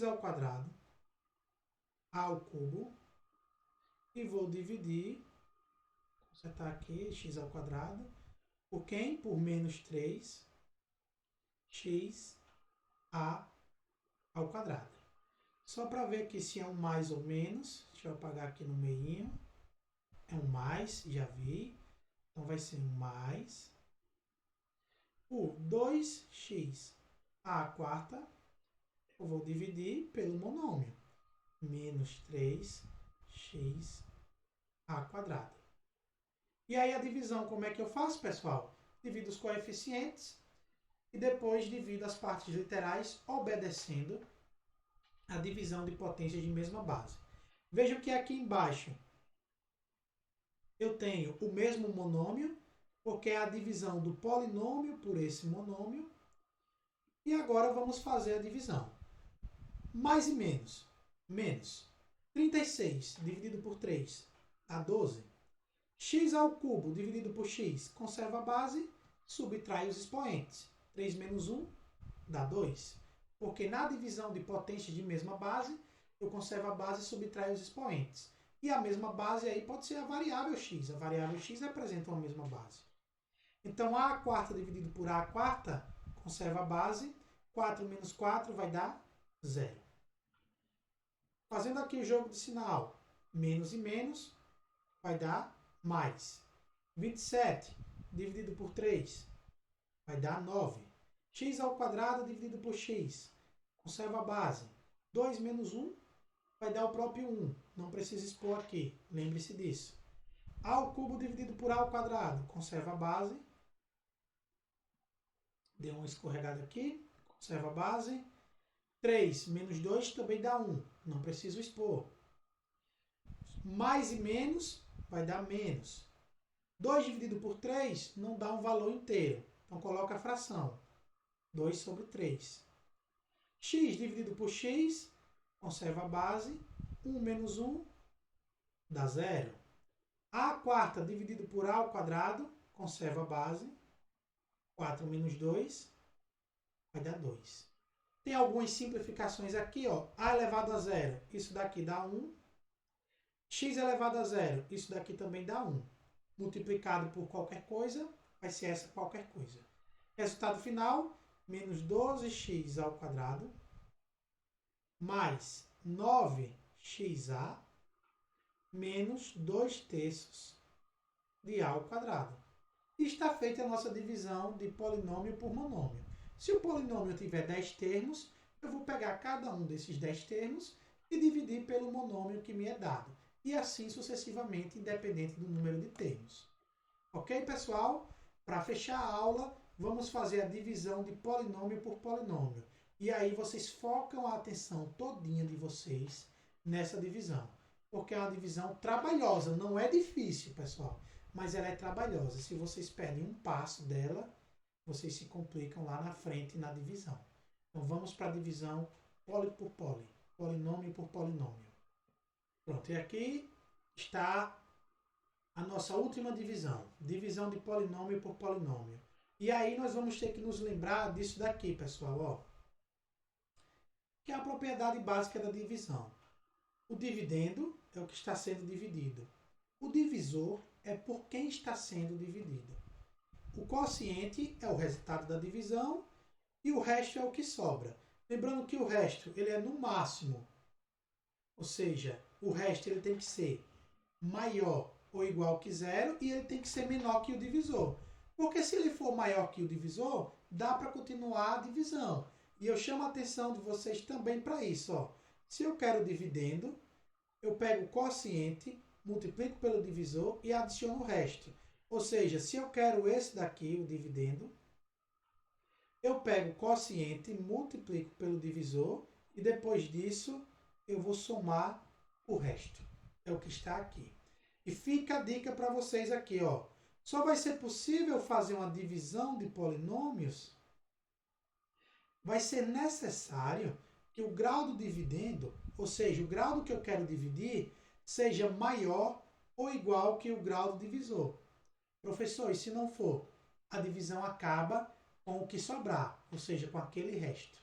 ao quadrado ao cubo e vou dividir, consertar aqui, x ao quadrado, por quem? Por menos 3x ao quadrado. Só para ver aqui se é um mais ou menos, deixa eu apagar aqui no meinho. É um mais, já vi. Então vai ser um mais por 2x à quarta. Eu vou dividir pelo monômio. Menos 3x à quadrada. E aí a divisão, como é que eu faço, pessoal? Divido os coeficientes e depois divido as partes literais obedecendo a divisão de potências de mesma base. Vejam que aqui embaixo eu tenho o mesmo monômio, porque é a divisão do polinômio por esse monômio. E agora vamos fazer a divisão. Mais e menos. Menos 36 dividido por 3 dá 12. X ao cubo dividido por x conserva a base, subtrai os expoentes. 3 menos 1 dá 2. Porque na divisão de potências de mesma base, eu conservo a base e subtraio os expoentes. E a mesma base aí pode ser a variável x. A variável x representa uma mesma base. Então, a quarta dividido por a quarta, conserva a base. 4 menos 4 vai dar 0. Fazendo aqui o jogo de sinal, menos e menos vai dar mais. 27 dividido por 3 vai dar 9. X ao quadrado dividido por x, conserva a base. 2 menos 1 vai dar o próprio 1. Não precisa expor aqui, lembre-se disso. A ao cubo dividido por a ao quadrado, conserva a base. Deu uma escorregada aqui, conserva a base. 3 menos 2 também dá 1, não preciso expor. Mais e menos vai dar menos. 2 dividido por 3 não dá um valor inteiro, então coloca a fração. 2 sobre 3. X dividido por x, conserva a base. 1 menos 1 dá 0. A quarta dividido por a ao quadrado, conserva a base. 4 menos 2 vai dar 2. Tem algumas simplificações aqui, ó. A elevado a 0, isso daqui dá 1. X elevado a 0, isso daqui também dá 1. Multiplicado por qualquer coisa, vai ser essa qualquer coisa. Resultado final, menos 12x ao quadrado, mais 9xa, menos 2 terços de a ao quadrado. E está feita a nossa divisão de polinômio por monômio. Se o polinômio tiver 10 termos, eu vou pegar cada um desses 10 termos e dividir pelo monômio que me é dado. E assim sucessivamente, independente do número de termos. Ok, pessoal? Para fechar a aula, vamos fazer a divisão de polinômio por polinômio. E aí vocês focam a atenção todinha de vocês nessa divisão. Porque é uma divisão trabalhosa, não é difícil, pessoal. Mas ela é trabalhosa. Se vocês perdem um passo dela, vocês se complicam lá na frente na divisão. Então vamos para a divisão poli por poli, polinômio por polinômio. Pronto, e aqui está a nossa última divisão. Divisão de polinômio por polinômio. E aí nós vamos ter que nos lembrar disso daqui, pessoal, ó. Que é a propriedade básica da divisão. O dividendo é o que está sendo dividido. O divisor é por quem está sendo dividido. O quociente é o resultado da divisão e o resto é o que sobra. Lembrando que o resto ele é no máximo, ou seja, o resto ele tem que ser maior ou igual que zero e ele tem que ser menor que o divisor. Porque se ele for maior que o divisor, dá para continuar a divisão. E eu chamo a atenção de vocês também para isso. Ó. Se eu quero dividendo, eu pego o quociente, multiplico pelo divisor e adiciono o resto. Ou seja, se eu quero esse daqui, o dividendo, eu pego o quociente, multiplico pelo divisor e depois disso eu vou somar o resto. É o que está aqui. E fica a dica para vocês aqui, ó. Só vai ser possível fazer uma divisão de polinômios. Vai ser necessário que o grau do dividendo, ou seja, o grau do que eu quero dividir, seja maior ou igual que o grau do divisor. Professor, e se não for? A divisão acaba com o que sobrar, ou seja, com aquele resto.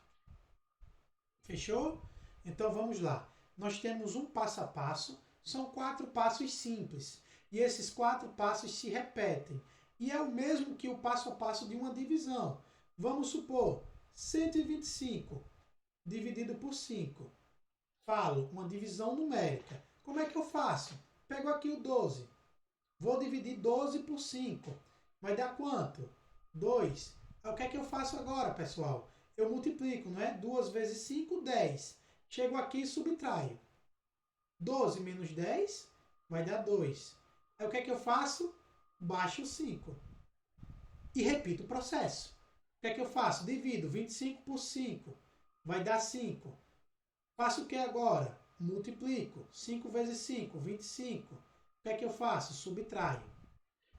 Fechou? Então vamos lá. Nós temos um passo a passo, são 4 passos simples. E esses 4 passos se repetem. E é o mesmo que o passo a passo de uma divisão. Vamos supor, 125 dividido por 5. Falo, uma divisão numérica. Como é que eu faço? Pego aqui o 12. Vou dividir 12 por 5. Vai dar quanto? 2. O que é que eu faço agora, pessoal? Eu multiplico, não é? 2 vezes 5, 10. Chego aqui e subtraio. 12 menos 10 vai dar 2. Aí o que é que eu faço? Baixo 5. E repito o processo. O que é que eu faço? Divido 25 por 5. Vai dar 5. Faço o que agora? Multiplico. 5 vezes 5, 25. O que é que eu faço? Subtraio.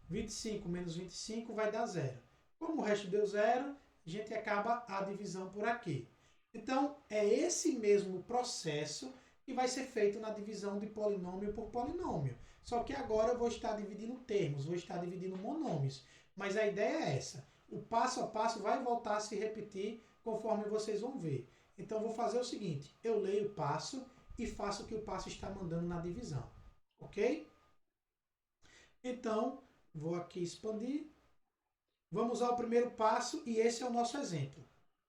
25 menos 25 vai dar 0. Como o resto deu 0, a gente acaba a divisão por aqui. Então, é esse mesmo processo que vai ser feito na divisão de polinômio por polinômio. Só que agora eu vou estar dividindo termos, vou estar dividindo monômios. Mas a ideia é essa. o passo a passo vai voltar a se repetir conforme vocês vão ver. Então, vou fazer o seguinte, eu leio o passo e faço o que o passo está mandando na divisão, ok? Então, vou aqui expandir. Vamos ao primeiro passo e esse é o nosso exemplo,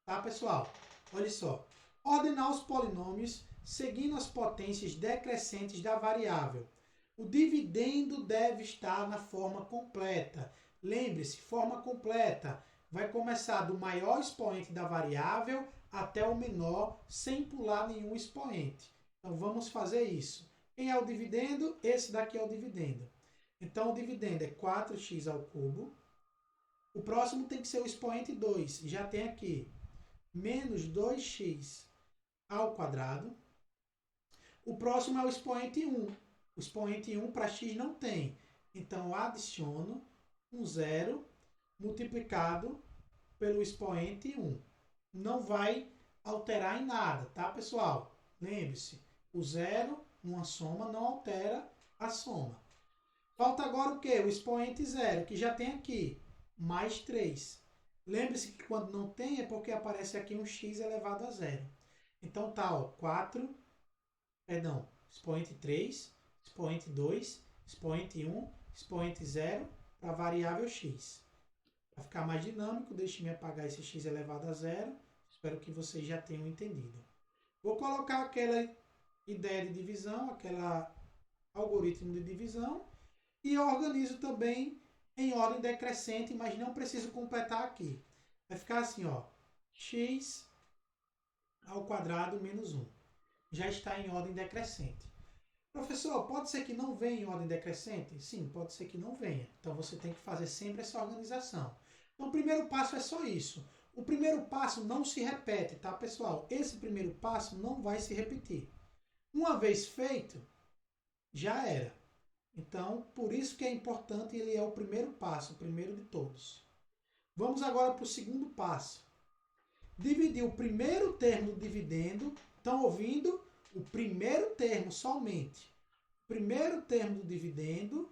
tá, pessoal? Olha só, ordenar os polinômios seguindo as potências decrescentes da variável. O dividendo deve estar na forma completa. Lembre-se, forma completa vai começar do maior expoente da variável até o menor, sem pular nenhum expoente. Então, vamos fazer isso. Quem é o dividendo? Esse daqui é o dividendo. Então, o dividendo é 4x ao cubo. O próximo tem que ser o expoente 2. Já tem aqui menos 2x ao quadrado. O próximo é o expoente 1. O expoente 1 para x não tem. Então, adiciono um zero multiplicado pelo expoente 1. Não vai alterar em nada, tá, pessoal? Lembre-se, o zero numa soma não altera a soma. Falta agora o quê? O expoente 0, que já tem aqui, mais 3. Lembre-se que quando não tem é porque aparece aqui um x elevado a 0. Então tá, ó, expoente 3, expoente 2, expoente 1, expoente 0 para a variável x. Para ficar mais dinâmico, deixe-me apagar esse x elevado a 0. Espero que vocês já tenham entendido. Vou colocar aquela ideia de divisão, aquele algoritmo de divisão, e eu organizo também em ordem decrescente, mas não preciso completar aqui. Vai ficar assim, ó, x ao quadrado menos 1. Já está em ordem decrescente. Professor, pode ser que não venha em ordem decrescente? Sim, pode ser que não venha. Então, você tem que fazer sempre essa organização. Então, o primeiro passo é só isso. O primeiro passo não se repete, tá, pessoal? Esse primeiro passo não vai se repetir. Uma vez feito, já era. Então, por isso que é importante, ele é o primeiro passo, o primeiro de todos. Vamos agora para o segundo passo. Dividir o primeiro termo do dividendo, estão ouvindo? O primeiro termo somente. O primeiro termo do dividendo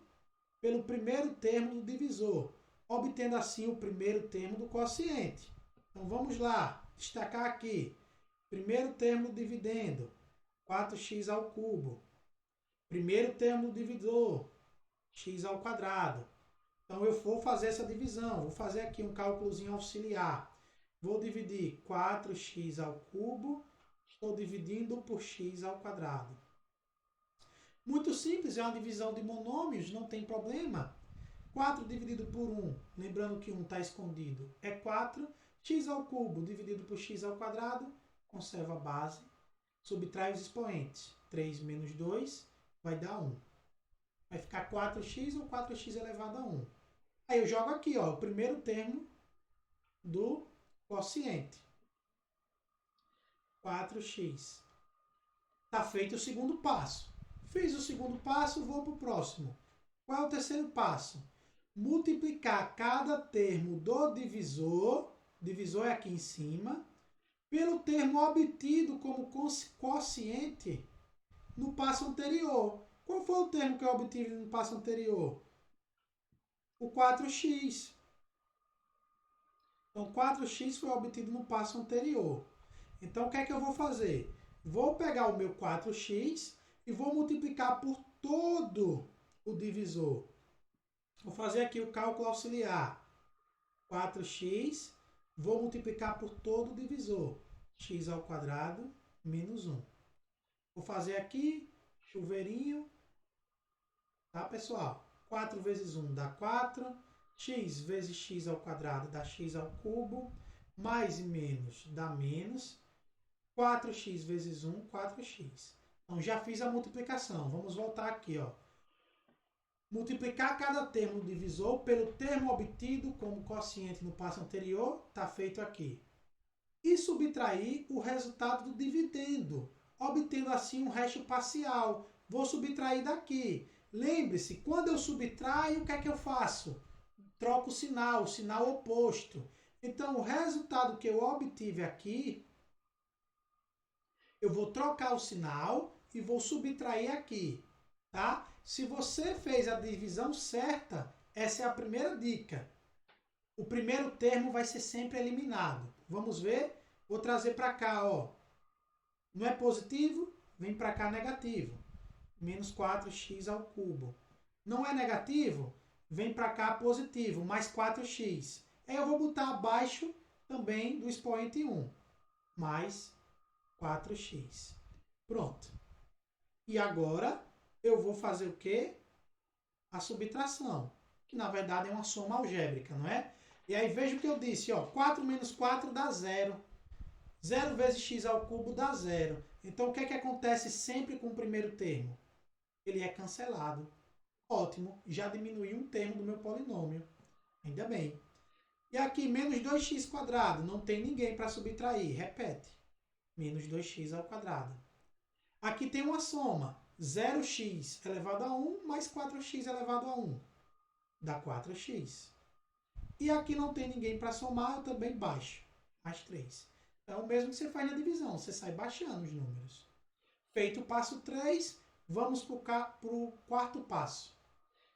pelo primeiro termo do divisor, obtendo assim o primeiro termo do quociente. Então vamos lá, destacar aqui. Primeiro termo do dividendo, 4x ao cubo. Primeiro termo do divisor, x ao quadrado. Então eu vou fazer essa divisão, vou fazer aqui um cálculozinho auxiliar. Vou dividir 4x ao cubo, estou dividindo por x ao quadrado. Muito simples, é uma divisão de monômios, não tem problema. 4 dividido por 1, lembrando que 1 está escondido, é 4. X ao cubo dividido por x ao quadrado, conserva a base, subtrai os expoentes. 3 menos 2 vai dar 1. Vai ficar 4x ou 4x elevado a 1. Aí eu jogo aqui, ó, o primeiro termo do quociente. 4x. Está feito o segundo passo. Fiz o segundo passo, vou para o próximo. Qual é o terceiro passo? Multiplicar cada termo do divisor, divisor é aqui em cima, pelo termo obtido como quociente no passo anterior. Qual foi o termo que eu obtive no passo anterior? O 4x. Então, 4x foi obtido no passo anterior. Então, o que é que eu vou fazer? Vou pegar o meu 4x e vou multiplicar por todo o divisor. Vou fazer aqui o cálculo auxiliar. 4x, vou multiplicar por todo o divisor. X ao quadrado menos 1. Vou fazer aqui, chuveirinho. Tá, pessoal? 4 vezes 1 dá 4. X vezes x ao quadrado dá x ao cubo. Mais e menos dá menos. 4x vezes 1, 4x. Então, já fiz a multiplicação. Vamos voltar aqui, ó. Multiplicar cada termo do divisor pelo termo obtido como quociente no passo anterior, está feito aqui. E subtrair o resultado do dividendo, obtendo assim um resto parcial. Vou subtrair daqui. Lembre-se, quando eu subtraio, o que é que eu faço? Troco o sinal oposto. Então, o resultado que eu obtive aqui, eu vou trocar o sinal e vou subtrair aqui, tá? Se você fez a divisão certa, essa é a primeira dica. o primeiro termo vai ser sempre eliminado. Vamos ver? Vou trazer para cá, ó. Não é positivo? Vem para cá negativo. Menos 4x ao cubo. Não é negativo? Vem para cá positivo, mais 4x. Aí eu vou botar abaixo também do expoente 1. Mais 4x. Pronto. E agora eu vou fazer o quê? A subtração, que na verdade é uma soma algébrica, não é? E aí veja o que eu disse, ó, 4 menos 4 dá 0. 0 vezes x ao cubo dá 0. Então o que é que acontece sempre com o primeiro termo? Ele é cancelado. Ótimo, já diminui um termo do meu polinômio. Ainda bem. E aqui, menos 2x quadrado, não tem ninguém para subtrair. Repete. Menos 2x ao quadrado. Aqui tem uma soma. 0x elevado a 1 mais 4x elevado a 1. Dá 4x. E aqui não tem ninguém para somar, eu também baixo. Mais 3. Então, é o mesmo que você faz na divisão. Você sai baixando os números. Feito o passo 3, vamos para o quarto passo.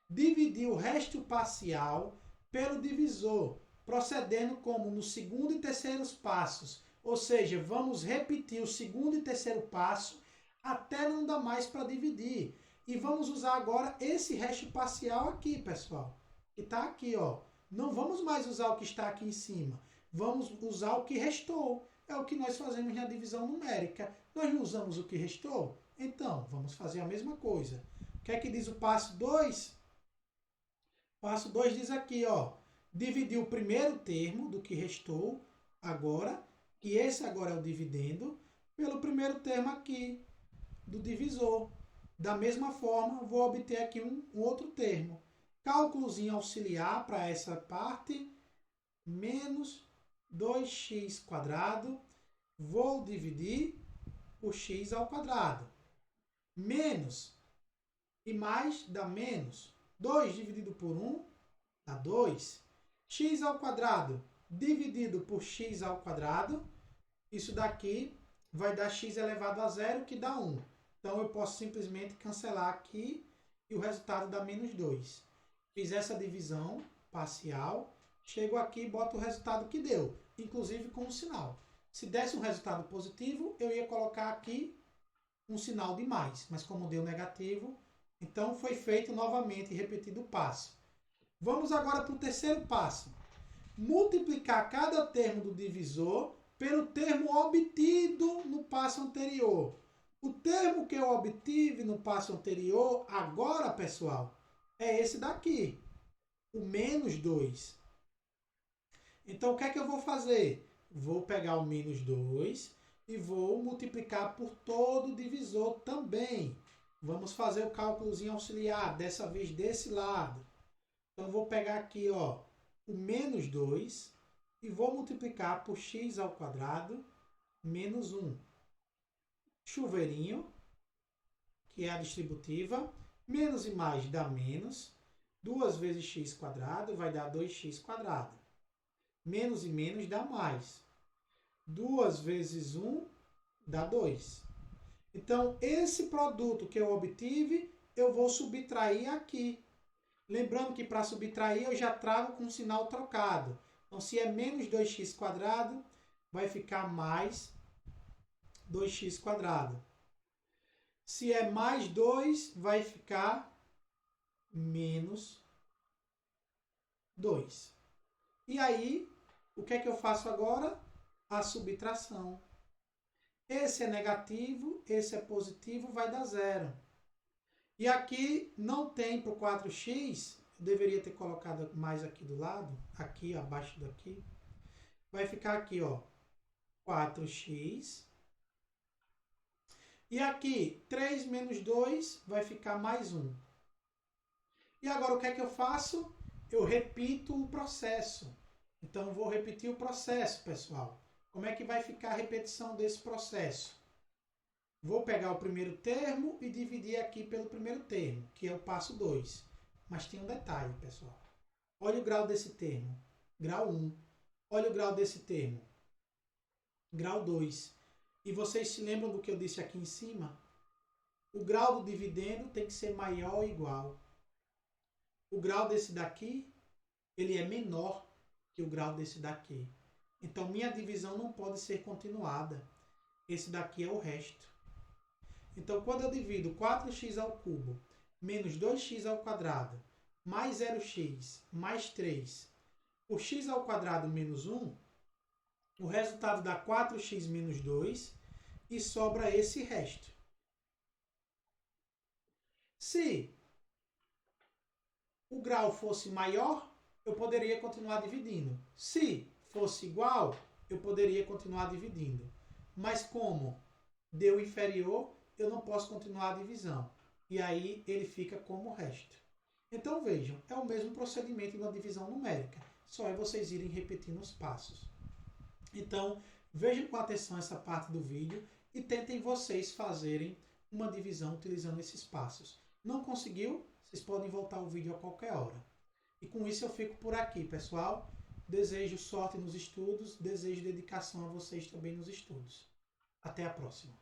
Dividir o resto parcial pelo divisor, procedendo como no segundo e terceiro passos. Ou seja, vamos repetir o segundo e terceiro passo até não dar mais para dividir. E vamos usar agora esse resto parcial aqui, pessoal. Que está aqui, ó. Não vamos mais usar o que está aqui em cima. Vamos usar o que restou. É o que nós fazemos na divisão numérica. Nós não usamos o que restou? Então, vamos fazer a mesma coisa. O que é que diz o passo 2? Passo 2 diz aqui, ó. Dividir o primeiro termo do que restou agora, que esse agora é o dividendo, pelo primeiro termo aqui do divisor. Da mesma forma, vou obter aqui um outro termo. Cálculozinho auxiliar para essa parte, menos 2x quadrado, vou dividir por x ao quadrado. Menos e mais dá menos. 2 dividido por 1 dá 2. X ao quadrado dividido por x ao quadrado, isso daqui vai dar x elevado a 0, que dá 1. Então, eu posso simplesmente cancelar aqui e o resultado dá menos 2. Fiz essa divisão parcial, chego aqui e boto o resultado que deu, inclusive com um sinal. Se desse um resultado positivo, eu ia colocar aqui um sinal de mais, mas como deu negativo, então foi feito novamente e repetido o passo. Vamos agora para o terceiro passo. Multiplicar cada termo do divisor pelo termo obtido no passo anterior. O termo que eu obtive no passo anterior, agora, pessoal, é esse daqui, o menos 2. Então, o que é que eu vou fazer? Vou pegar o menos 2 e vou multiplicar por todo o divisor também. Vamos fazer o cálculozinho auxiliar, dessa vez desse lado. Então, vou pegar aqui, ó, o menos 2 e vou multiplicar por x ao quadrado menos 1. Chuveirinho, que é a distributiva, menos e mais dá menos. 2 vezes x quadrado vai dar 2x quadrado. Menos e menos dá mais. 2 vezes 1 dá 2. Então, esse produto que eu obtive, eu vou subtrair aqui. Lembrando que para subtrair eu já trago com sinal trocado. Então, se é menos 2x quadrado, vai ficar mais 2x quadrado. Se é mais 2, vai ficar menos 2. E aí, o que é que eu faço agora? A subtração. Esse é negativo, esse é positivo, vai dar 0. E aqui não tem para o 4x, eu deveria ter colocado mais aqui do lado, aqui abaixo daqui. Vai ficar aqui, ó, 4x. E aqui, 3 menos 2 vai ficar mais 1. E agora o que é que eu faço? Eu repito o processo. Então, eu vou repetir o processo, pessoal. Como é que vai ficar a repetição desse processo? Vou pegar o primeiro termo e dividir aqui pelo primeiro termo, que é o passo 2. Mas tem um detalhe, pessoal. Olha o grau desse termo. Grau 1. Olha o grau desse termo. Grau 2. E vocês se lembram do que eu disse aqui em cima? O grau do dividendo tem que ser maior ou igual. O grau desse daqui, ele é menor. que o grau desse daqui. Então, minha divisão não pode ser continuada. Esse daqui é o resto. Então, quando eu divido 4x ao cubo menos 2x ao quadrado mais 0x mais 3 por x ao quadrado menos 1, o resultado dá 4x menos 2 e sobra esse resto. Se o grau fosse maior, eu poderia continuar dividindo. Se fosse igual, eu poderia continuar dividindo. Mas como deu inferior, eu não posso continuar a divisão. E aí ele fica como resto. Então vejam, é o mesmo procedimento da divisão numérica. Só é vocês irem repetindo os passos. Então, vejam com atenção essa parte do vídeo e tentem vocês fazerem uma divisão utilizando esses passos. Não conseguiu? Vocês podem voltar o vídeo a qualquer hora. E com isso eu fico por aqui, pessoal. Desejo sorte nos estudos, desejo dedicação a vocês também nos estudos. Até a próxima.